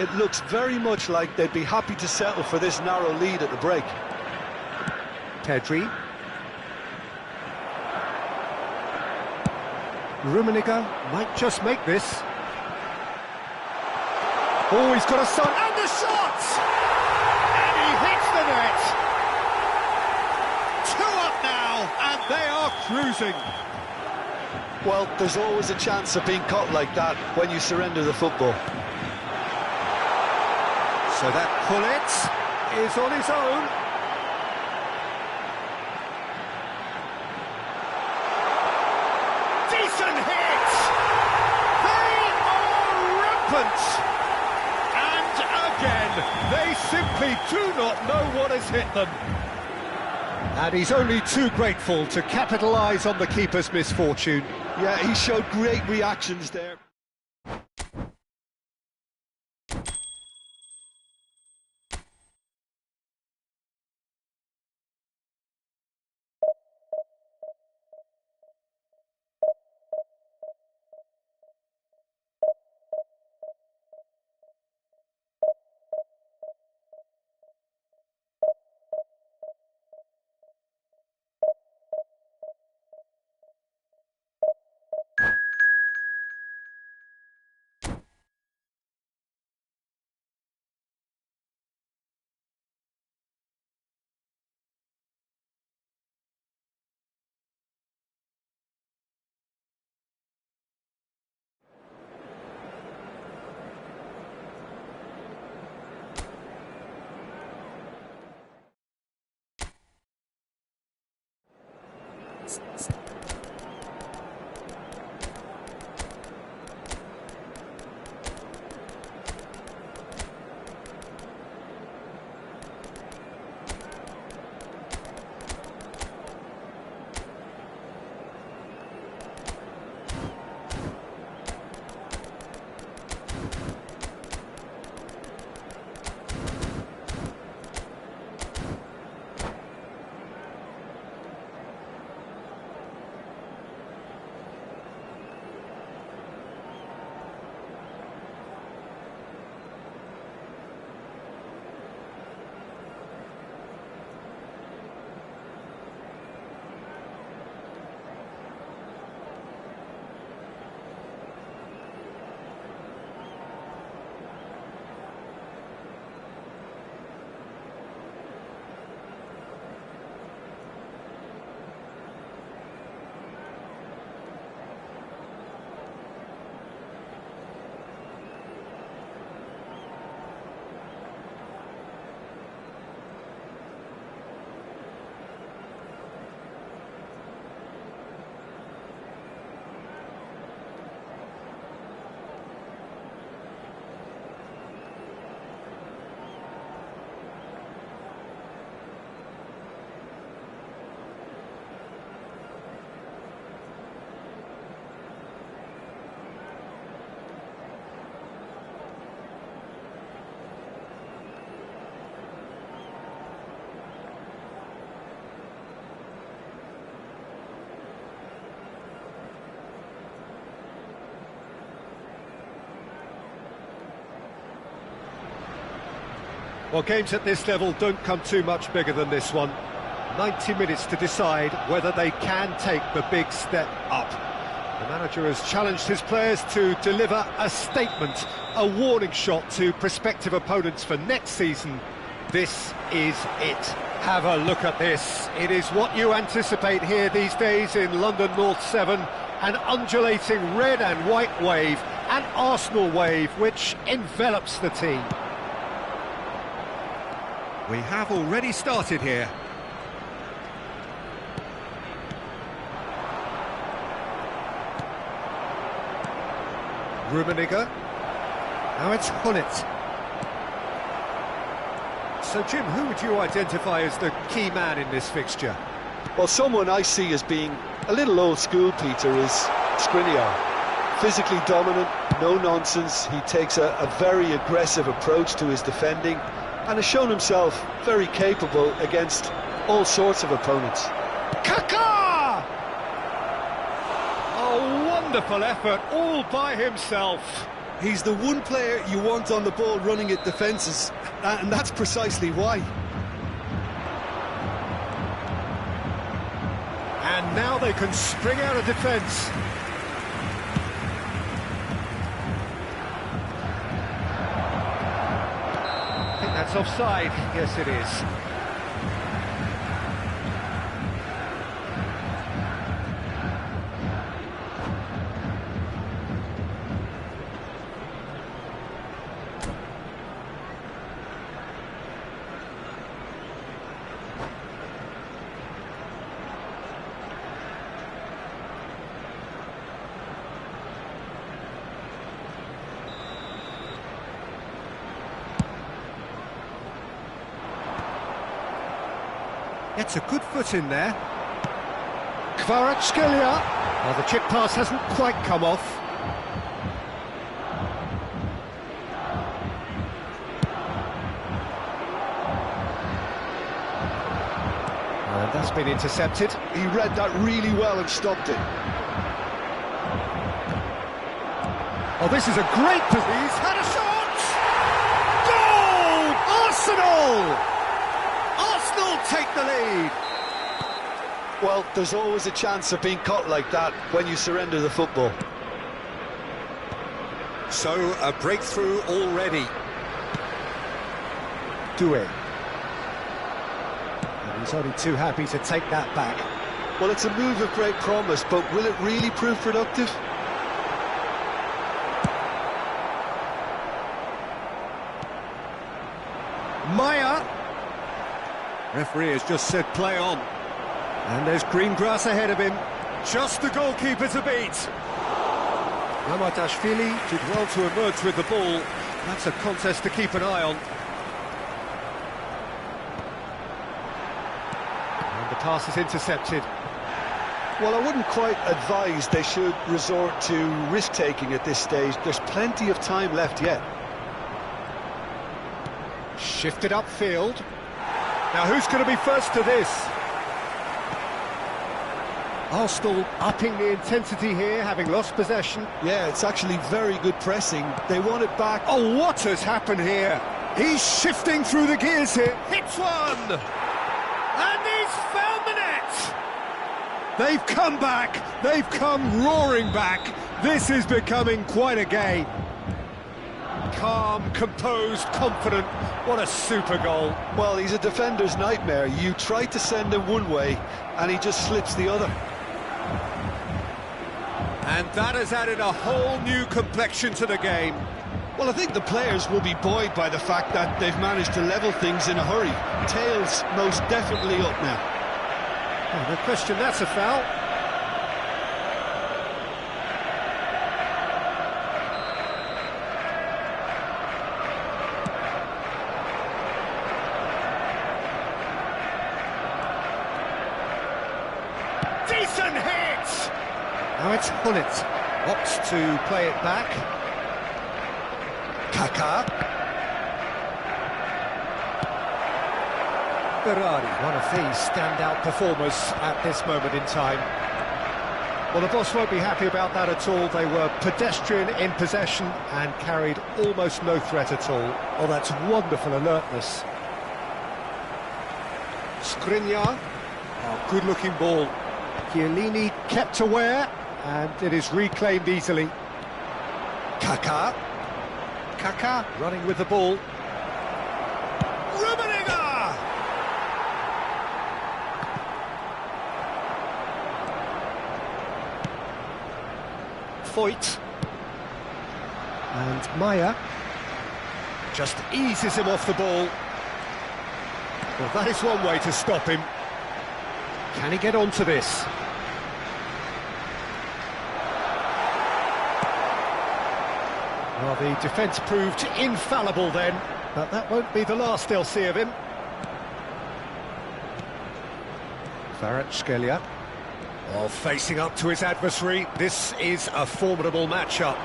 It looks very much like they'd be happy to settle for this narrow lead at the break. Pedri. Rummenigge might just make this. Oh, he's got a shot, and the shot! And he hits the net. 2 up now, and they are cruising. Well, there's always a chance of being caught like that when you surrender the football. So that Pullet is on his own. Decent hit! They are rampant! And again, they simply do not know what has hit them. And he's only too grateful to capitalise on the keeper's misfortune. Yeah, he showed great reactions there. Well, games at this level don't come too much bigger than this one. 90 minutes to decide whether they can take the big step up. The manager has challenged his players to deliver a statement, a warning shot to prospective opponents for next season. This is it. Have a look at this. It is what you anticipate here these days in London North 7. An undulating red and white wave, an Arsenal wave which envelops the team. We have already started here. Rummenigge. Now it's Gullit. So, Jim, who would you identify as the key man in this fixture? Well, someone I see as being a little old school, Peter, is Skriniar. Physically dominant, no nonsense. He takes a very aggressive approach to his defending and has shown himself very capable against all sorts of opponents. Kaká! A wonderful effort all by himself. He's the one player you want on the ball running at defences, and that's precisely why. And now they can spring out of defence. that's offside. Yes, it is. Gets a good foot in there. Kvaratskhelia. Oh, the chip pass hasn't quite come off. And that's been intercepted. He read that really well and stopped it. Oh, this is a great position. He's had a shot! Goal! Arsenal! Arsenal take the lead. Well, there's always a chance of being caught like that when you surrender the football. So, a breakthrough already. Doué. And he's only too happy to take that back. Well, it's a move of great promise, but will it really prove productive? Maya. Referee has just said play on. And there's green grass ahead of him. Just the goalkeeper to beat. Mamardashvili did well to emerge with the ball. That's a contest to keep an eye on. And the pass is intercepted. Well, I wouldn't quite advise they should resort to risk-taking at this stage. There's plenty of time left yet. Shifted upfield. Now who's going to be first to this? Arsenal upping the intensity here, having lost possession. Yeah, it's actually very good pressing. They want it back. Oh, what has happened here? He's shifting through the gears here. Hits one! And he's found the net! They've come back. They've come roaring back. This is becoming quite a game. Calm, composed, confident. What a super goal. Well, he's a defender's nightmare. You try to send him one way, and he just slips the other. And that has added a whole new complexion to the game. Well, I think the players will be buoyed by the fact that they've managed to level things in a hurry. Tails most definitely up now. Oh, no question, that's a foul. Decent hit! Now it's Gullit. Opts to play it back. Kaká. Berardi, one of these standout performers at this moment in time. Well, the boss won't be happy about that at all. They were pedestrian in possession and carried almost no threat at all. Oh, that's wonderful alertness. Skriniar. Oh, good-looking ball. Chiellini kept aware, and it is reclaimed easily. Kaká. Kaká running with the ball. Rummenigge! Foyt. And Maya just eases him off the ball. Well, that is one way to stop him. Can he get onto this? Well, the defence proved infallible then, but that won't be the last they'll see of him. Kvaratskhelia. Oh, facing up to his adversary, this is a formidable matchup.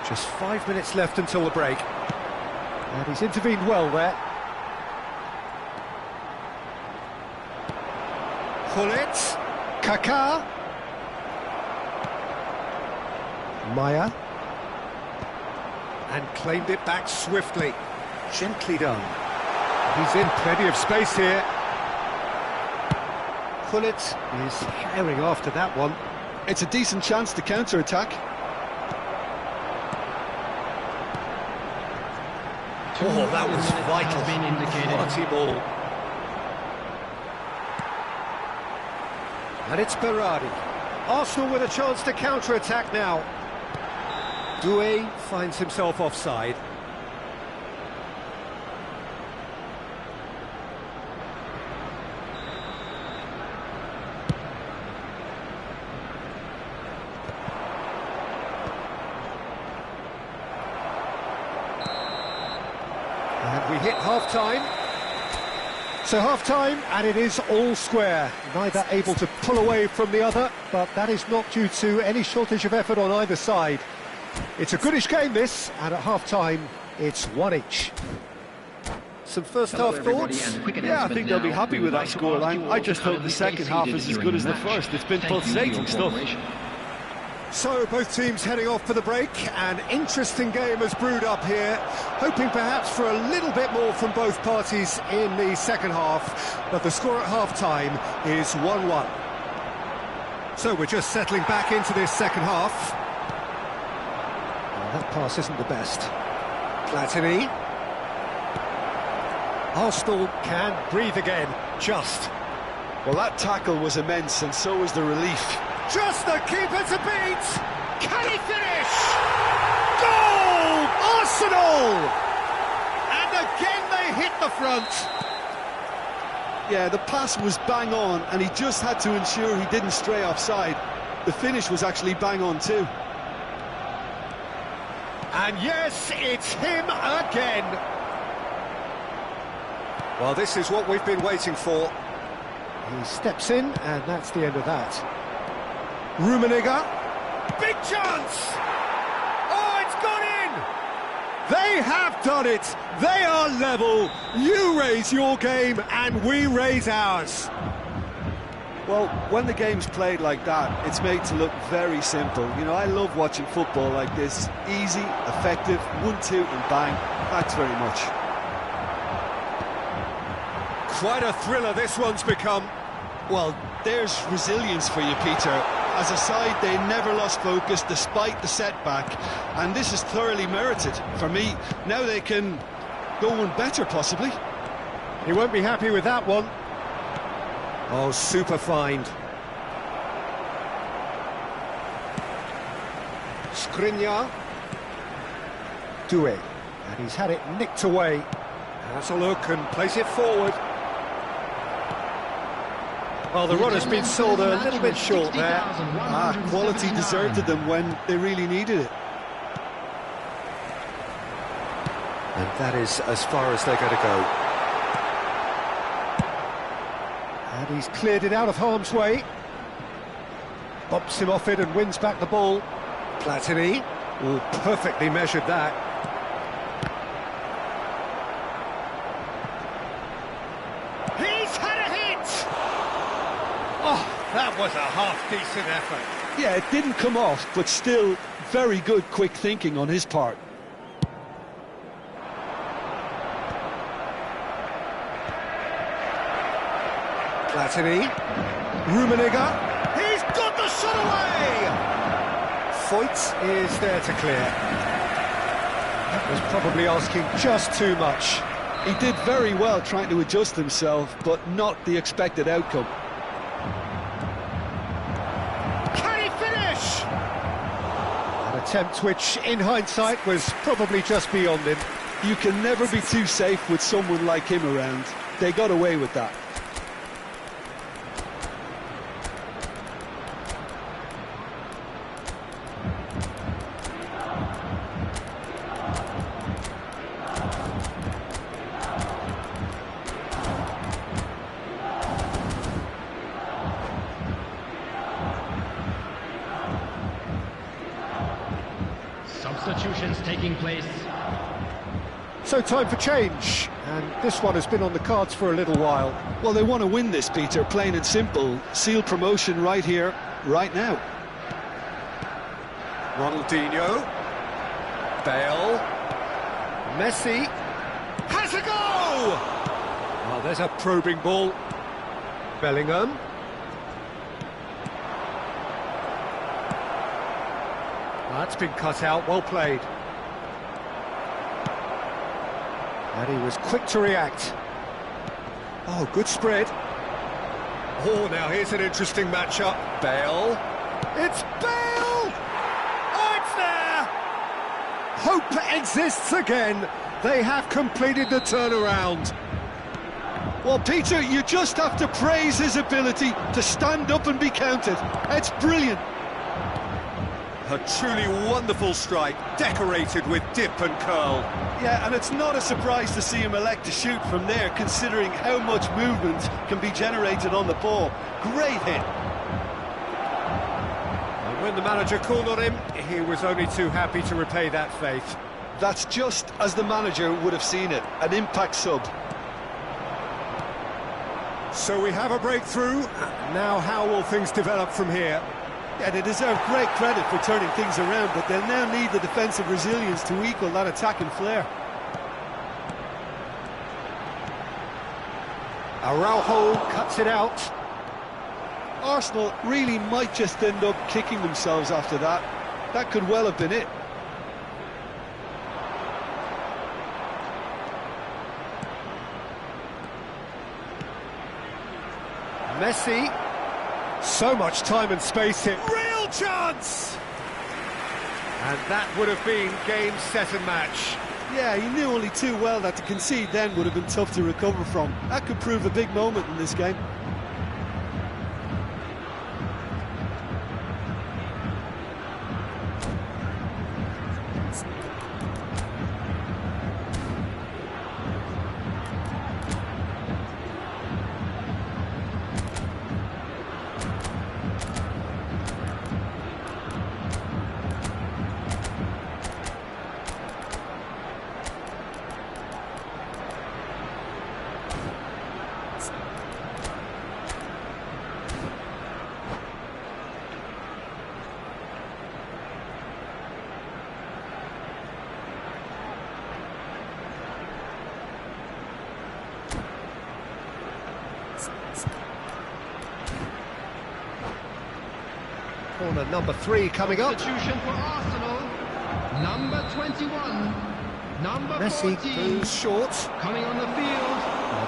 Just 5 minutes left until the break. And he's intervened well there. Gullit. Kaká. Maya. And claimed it back swiftly. Gently done. He's in plenty of space here. Gullit is herring after that one. It's a decent chance to counter-attack. Oh, that was vital. Has been indicated. Quality ball. And it's Berardi. Arsenal with a chance to counter-attack now. Doué finds himself offside. And we hit half-time. So half-time, and it is all square. Neither able to pull away from the other, but that is not due to any shortage of effort on either side. It's a goodish game, this, and at half-time, it's one each. Some first-half thoughts? Yeah, I think they'll be happy with that scoreline. I just hope the second half is as good as the first. It's been pulsating stuff. So both teams heading off for the break. An interesting game has brewed up here, hoping perhaps for a little bit more from both parties in the second half, but the score at half-time is 1-1. So we're just settling back into this second half. That pass isn't the best. Platini. Arsenal can breathe again, just. Well, that tackle was immense, and so was the relief. Just the keeper to beat! Can he finish? Goal! Arsenal! And again they hit the front. Yeah, the pass was bang on, and he just had to ensure he didn't stray offside. The finish was actually bang on too. And yes, it's him again. Well, this is what we've been waiting for. He steps in, and that's the end of that. Rummenigge. Big chance! Oh, it's gone in! They have done it! They are level! You raise your game, and we raise ours. Well, when the game's played like that, it's made to look very simple. You know, I love watching football like this. Easy, effective, 1-2 and bang. Thanks very much. Quite a thriller this one's become. Well, there's resilience for you, Peter. As a side, they never lost focus despite the setback, and this is thoroughly merited. For me, now they can go one better, possibly. He won't be happy with that one. Oh, super find. Skriniar. Doué. And he's had it nicked away. Has a look and plays it forward. Well, the run has been sold a little bit short there. Quality deserted them when they really needed it. And that is as far as they're going to go. And he's cleared it out of harm's way. Bumps him off it and wins back the ball. Platini. Oh, perfectly measured that. He's had a hit! Oh, that was a half-decent effort. Yeah, it didn't come off, but still very good quick thinking on his part. Platini. Rummenigge. He's got the shot away! Foyt is there to clear. That was probably asking just too much. He did very well trying to adjust himself, but not the expected outcome. Can he finish? An attempt which, in hindsight, was probably just beyond him. You can never be too safe with someone like him around. They got away with that. Substitutions taking place. So time for change, and this one has been on the cards for a little while. Well, they want to win this, Peter, plain and simple. Seal promotion right here, right now. Ronaldinho. Bale. Messi. Has a go! Oh, there's a probing ball. Bellingham. That's been cut out, well played. And he was quick to react. Oh, good spread. Oh, now here's an interesting matchup. Bale. It's Bale! Oh, it's there! Hope exists again. They have completed the turnaround. Well, Peter, you just have to praise his ability to stand up and be counted. It's brilliant. A truly wonderful strike, decorated with dip and curl. Yeah, and it's not a surprise to see him elect to shoot from there, considering how much movement can be generated on the ball. Great hit. And when the manager called on him, he was only too happy to repay that faith. That's just as the manager would have seen it, an impact sub. So we have a breakthrough. Now how will things develop from here? Yeah, they deserve great credit for turning things around, but they'll now need the defensive resilience to equal that attacking flair. Araujo cuts it out. Arsenal really might just end up kicking themselves after that. That could well have been it. Messi. So much time and space here. Real chance! And that would have been game, set and match. Yeah, he knew only too well that to concede then would have been tough to recover from. That could prove a big moment in this game. Corner number 3 coming up. Substitution for Arsenal. Number 21. Number Messi 14. goes short. Coming on the field.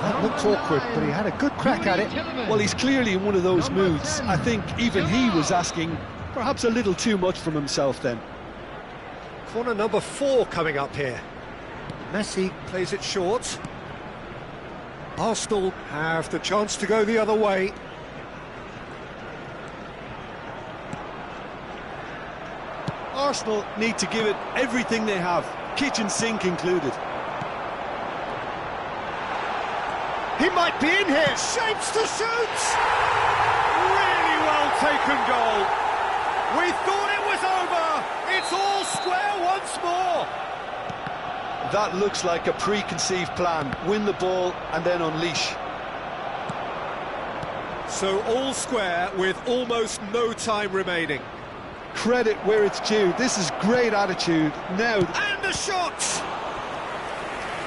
That looked awkward, but he had a good crack at it. Well, he's clearly in one of those Number moods. 10, I think even he was asking perhaps a little too much from himself then. Corner number 4 coming up here. Messi plays it short. Arsenal have the chance to go the other way. Arsenal need to give it everything they have, kitchen sink included. He might be in here. Shapes to shoot. Really well taken goal. We thought it was over. It's all square once more. That looks like a preconceived plan. Win the ball and then unleash. So all square with almost no time remaining. Credit where it's due. This is great attitude. Now, And a shot!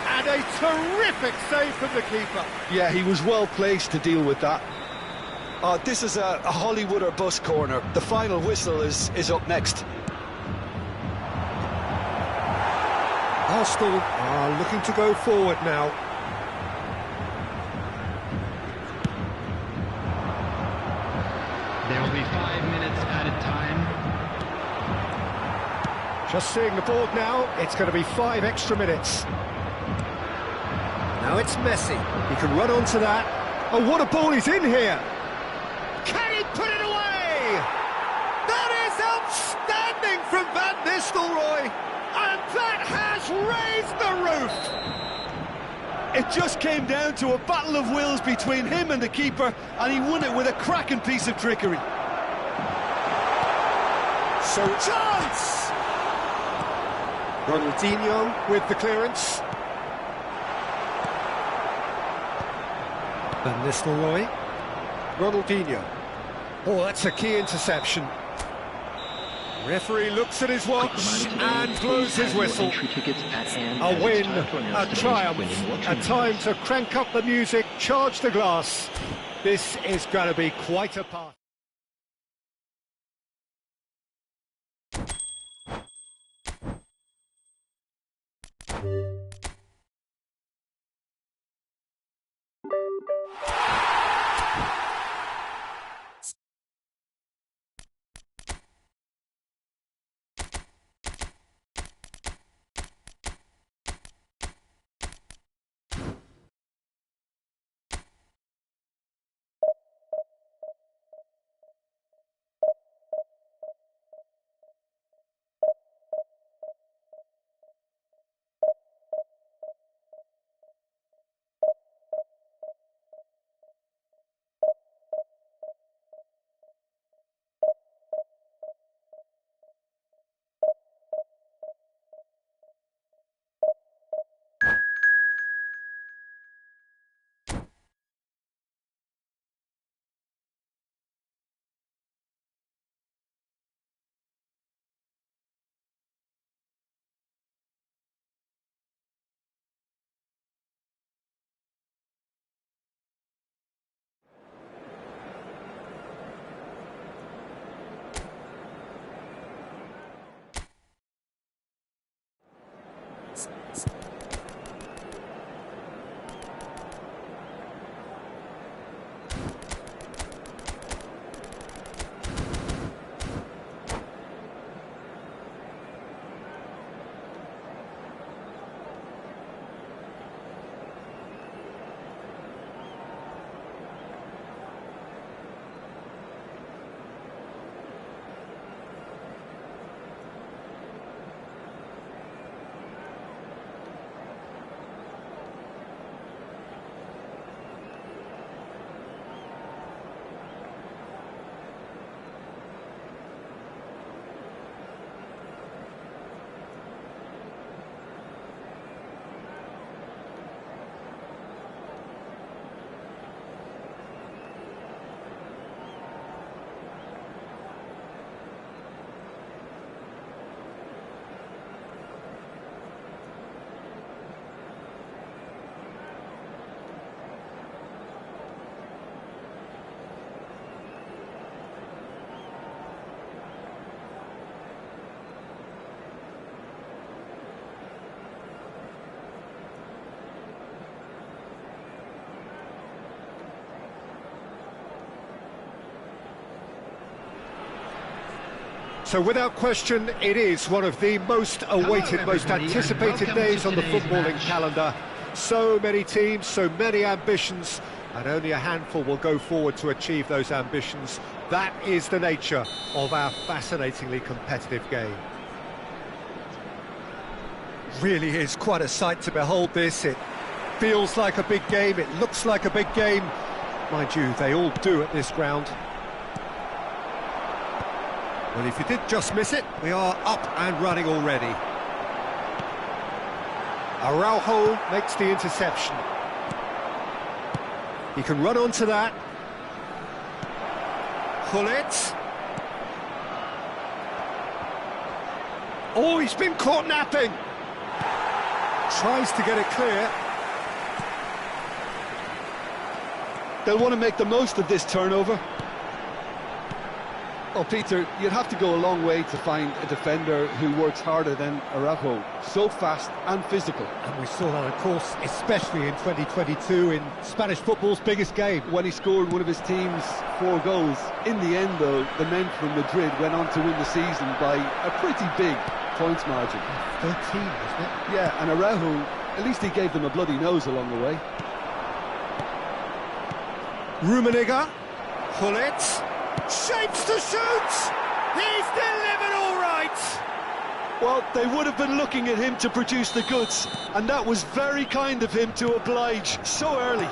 And a terrific save from the keeper. yeah, he was well placed to deal with that. This is a Hollywood or bust corner. The final whistle is up next. Arsenal are looking to go forward now. There will be 5 minutes added time. Just seeing the board now, it's going to be 5 extra minutes. Now it's Messi. He can run onto that. Oh, what a ball he's in here! Can he put it away? That is outstanding from Van Nistelrooy. And that has raised the roof. It just came down to a battle of wills between him and the keeper, and he won it with a cracking piece of trickery. So chance! Ronaldinho with the clearance. Van Nistelrooy. Ronaldinho. Oh, that's a key interception. Referee looks at his watch and blows his whistle. A win, a triumph, a time to crank up the music, charge the glass. This is going to be quite a party. So without question, it is one of the most awaited, most anticipated days on the footballing calendar. So many teams, so many ambitions, and only a handful will go forward to achieve those ambitions. That is the nature of our fascinatingly competitive game. Really is quite a sight to behold this. It feels like a big game, it looks like a big game. Mind you, they all do at this ground. Well, if you did just miss it, we are up and running already. Araujo makes the interception. He can run onto that. Gullit. Oh, he's been caught napping. Tries to get it clear. They'll want to make the most of this turnover. Well, Peter, you'd have to go a long way to find a defender who works harder than Araujo. So fast and physical. And we saw that, of course, especially in 2022 in Spanish football's biggest game. When he scored one of his team's 4 goals. In the end, though, the men from Madrid went on to win the season by a pretty big points margin. 13, isn't it? Yeah, and Araujo, at least he gave them a bloody nose along the way. Rummenigge. Gullit. Shapes to shoot! He's delivered all right! Well, they would have been looking at him to produce the goods, and that was very kind of him to oblige so early.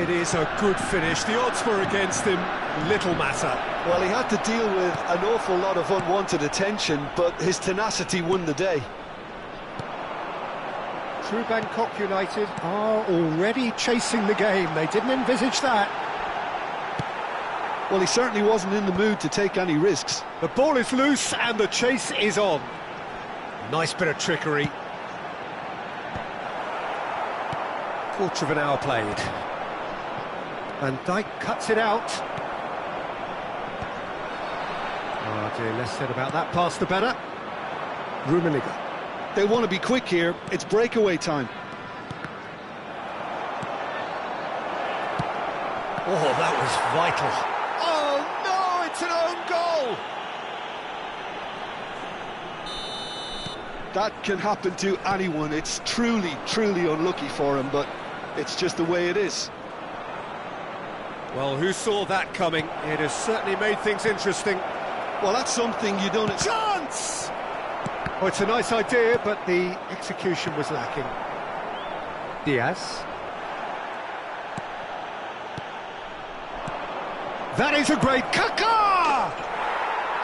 It is a good finish. The odds were against him. Little matter. Well, he had to deal with an awful lot of unwanted attention, but his tenacity won the day. True Bangkok United are already chasing the game. They didn't envisage that. Well, he certainly wasn't in the mood to take any risks. The ball is loose and the chase is on. Nice bit of trickery. Quarter of an hour played. Van Dijk cuts it out. Oh dear, less said about that pass the better. Rummenigge. They want to be quick here. It's breakaway time. Oh, that was vital. Oh no, it's an own goal! That can happen to anyone. It's truly, truly unlucky for him, but it's just the way it is. Well, who saw that coming? It has certainly made things interesting. Well, that's something you don't... Chance! Oh, it's a nice idea, but the execution was lacking. Diaz. That is a great... Kaká!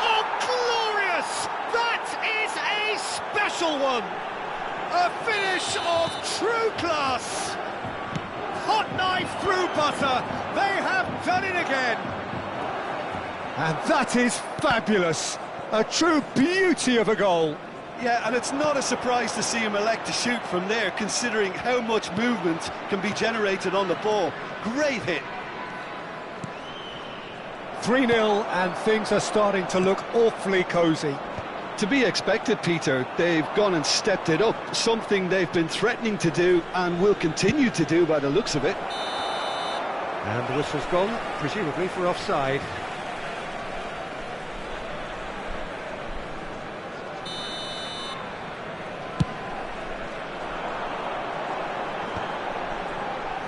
Oh, glorious! That is a special one! A finish of true class! Hot knife through butter! They have done it again! And that is fabulous! A true beauty of a goal! Yeah, and it's not a surprise to see him elect to shoot from there, considering how much movement can be generated on the ball. Great hit. 3-0, and things are starting to look awfully cosy. To be expected, Peter. They've gone and stepped it up, something they've been threatening to do and will continue to do by the looks of it. And the whistle's gone, presumably for offside.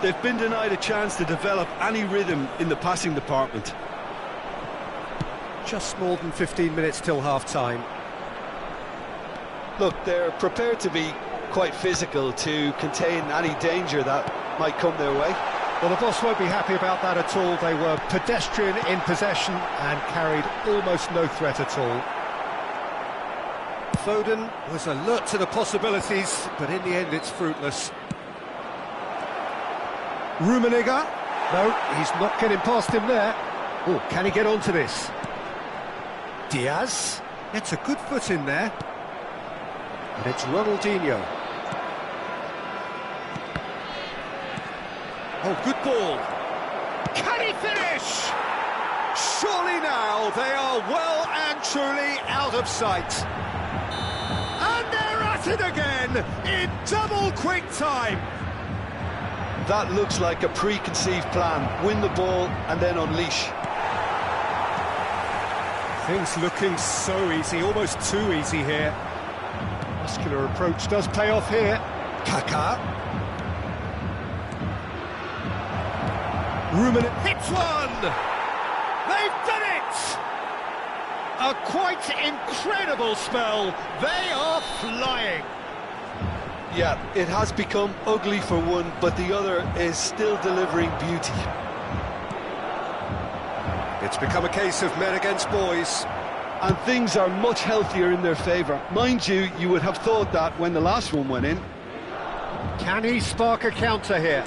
They've been denied a chance to develop any rhythm in the passing department. Just more than 15 minutes till half-time. Look, they're prepared to be quite physical to contain any danger that might come their way. Well, the boss won't be happy about that at all. They were pedestrian in possession and carried almost no threat at all. Foden was alert to the possibilities, but in the end it's fruitless. Rummenigge. No, he's not getting past him there. Oh, can he get onto this? Diaz gets a good foot in there. And it's Ronaldinho. Oh, good ball. Can he finish? Surely now they are well and truly out of sight. And they're at it again in double quick time. That looks like a preconceived plan. Win the ball and then unleash. Things looking so easy, almost too easy here. Muscular approach does pay off here. Kaká. Rumen hits one! They've done it! A quite incredible spell. They are flying. Yeah, it has become ugly for one, but the other is still delivering beauty. It's become a case of men against boys. And things are much healthier in their favour. Mind you, you would have thought that when the last one went in. Can he spark a counter here?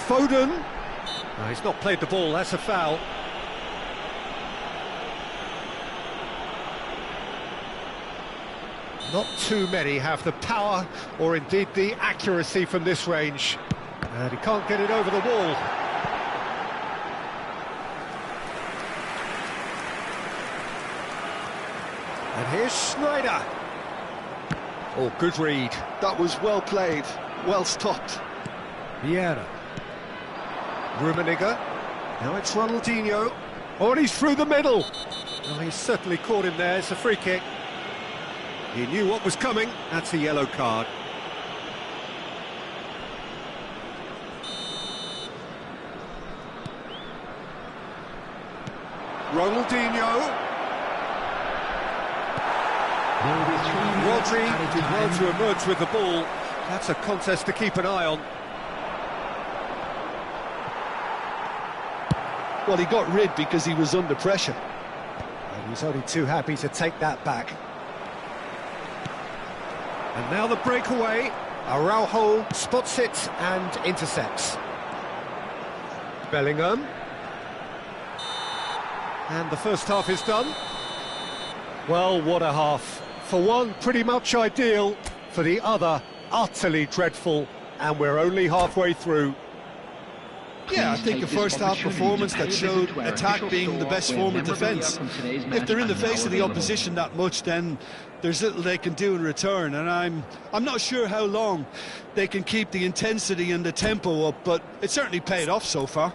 Foden. No, he's not played the ball, that's a foul. Not too many have the power or indeed the accuracy from this range. And he can't get it over the wall. And here's Schneider. Oh, good read. That was well played, well stopped. Vieira. Rummenigge. Now it's Ronaldinho. Oh, and he's through the middle. Well, he's certainly caught him there. It's a free kick. He knew what was coming. That's a yellow card. Ronaldinho. Rodri did well to emerge with the ball. That's a contest to keep an eye on. Well, he got rid because he was under pressure. And he's only too happy to take that back. And now the breakaway. Araujo spots it and intercepts. Bellingham. And the first half is done. Well, what a half. For one, pretty much ideal. For the other, utterly dreadful. And we're only halfway through. Yeah, I think a first-half performance that showed attack being the best form of defence. If they're in the face of the opposition that much, then there's little they can do in return, and I'm not sure how long they can keep the intensity and the tempo up, but it certainly paid off so far.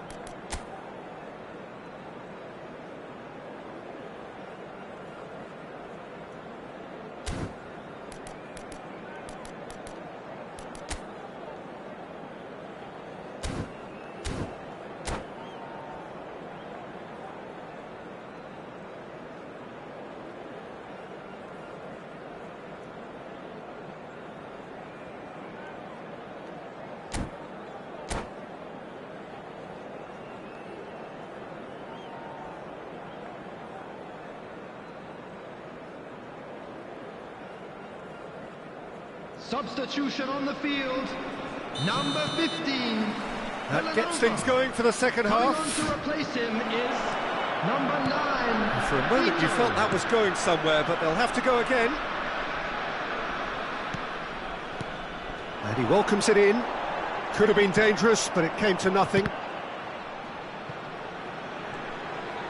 Substitution on the field, number 15. That gets things going for the second half. Coming on to replace him is number 9. For a moment you felt that was going somewhere, but they'll have to go again. And he welcomes it in. Could have been dangerous, but it came to nothing.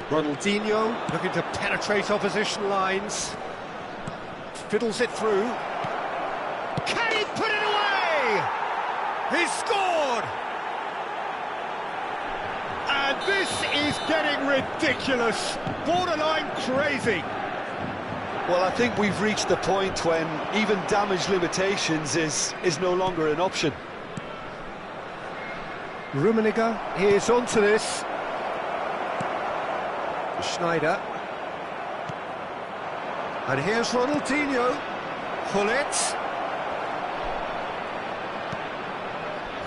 Ronaldinho looking to penetrate opposition lines. Fiddles it through. Can he put it away? He scored! And this is getting ridiculous, borderline crazy. Well, I think we've reached the point when even damage limitations is no longer an option. Rummenigge is onto this. Schneider. And here's Ronaldinho. Gullit.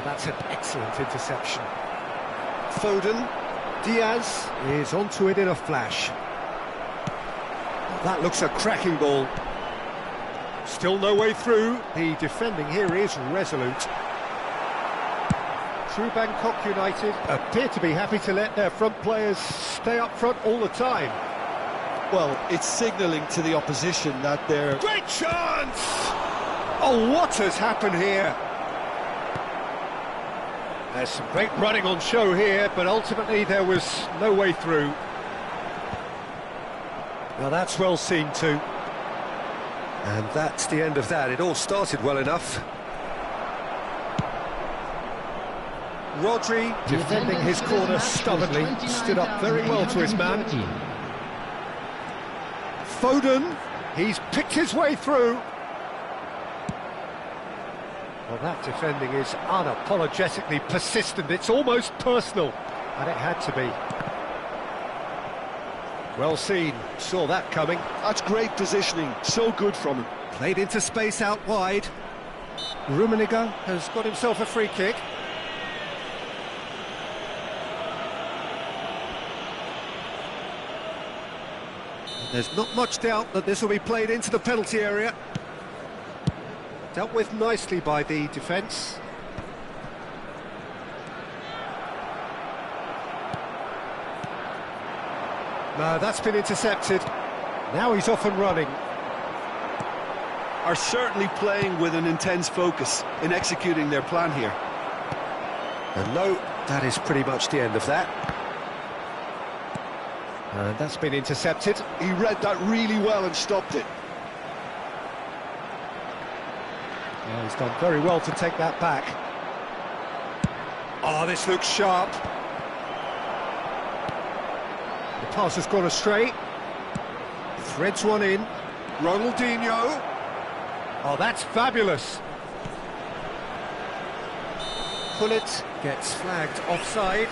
That's an excellent interception. Foden. Diaz is onto it in a flash. That looks a cracking ball. Still no way through. The defending here is resolute. True Bangkok United appear to be happy to let their front players stay up front all the time. Well, it's signalling to the opposition that they're... Great chance! Oh, what has happened here? There's some great running on show here, but ultimately there was no way through. Now that's well seen too. And that's the end of that. It all started well enough. Rodri, defending his corner stubbornly, stood up very well to his man. Foden, he's picked his way through. Well, that defending is unapologetically persistent. It's almost personal, and it had to be. Well seen, saw that coming. That's great positioning, so good from him. Played into space out wide. Rummenigge has got himself a free kick. There's not much doubt that this will be played into the penalty area. Dealt with nicely by the defence. No, that's been intercepted. Now he's off and running. Are certainly playing with an intense focus in executing their plan here. And no, that is pretty much the end of that. And that's been intercepted. He read that really well and stopped it. Yeah, he's done very well to take that back. Oh, this looks sharp. The pass has gone astray. Threads one in. Ronaldinho. Oh, that's fabulous. Gullit gets flagged offside.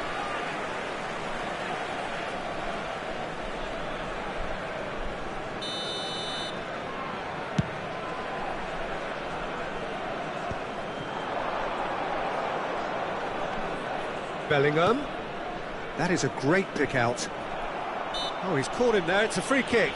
Bellingham. That is a great pick out. Oh, he's caught him there. It's a free kick.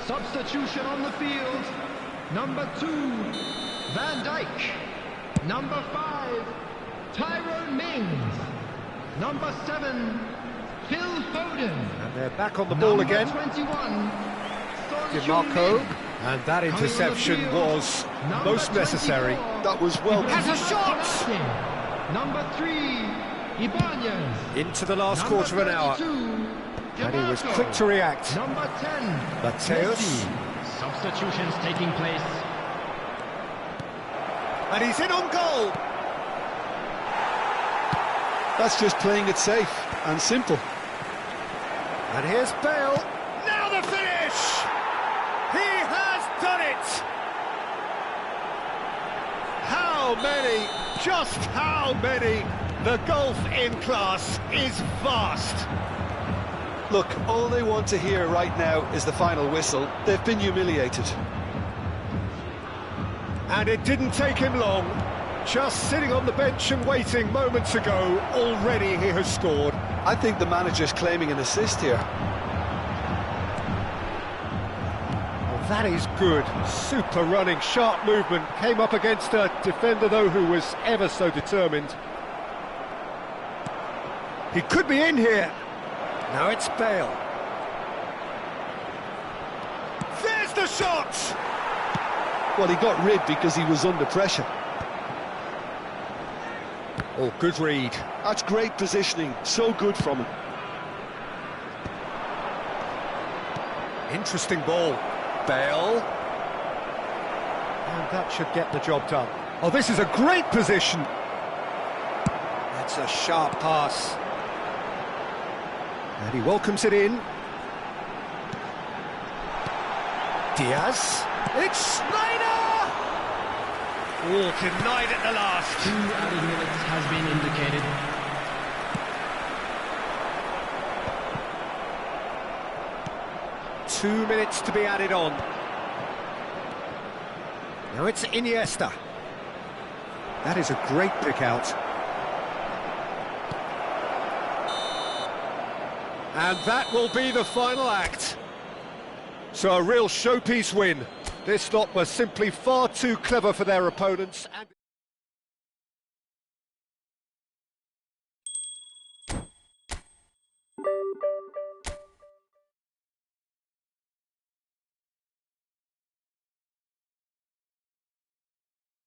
Substitution on the field. Number 2, Van Dijk. Number 5, Tyrone Mings. Number 7, Phil Foden. And they're back on the ball again. 21, DiMarco. And that interception was most necessary. That was well. Has a shot! Number 3, Ibanez. Into the last quarter of an hour. And he was quick to react. Number 10, Mateus. Substitutions taking place. And he's in on goal. That's just playing it safe and simple. And here's Bale. Now the finish! He has done it! How many, just how many? The gulf in class is vast. Look, all they want to hear right now is the final whistle. They've been humiliated. And it didn't take him long. Just sitting on the bench and waiting moments ago, already he has scored. I think the manager's claiming an assist here. Well, that is good. Super running, sharp movement. Came up against a defender, though, who was ever so determined. He could be in here. Now it's Bale. There's the shot! Well, he got rid because he was under pressure. Oh, good read. That's great positioning, so good from him. Interesting ball. Bale. And that should get the job done. Oh, this is a great position. That's a sharp pass. And he welcomes it in. Diaz. It's Snyder! Oh, denied at the last. 2 added minutes has been indicated. Two minutes to be added on. Now it's Iniesta. That is a great pick out. And that will be the final act. So a real showpiece win. This lot was simply far too clever for their opponents. And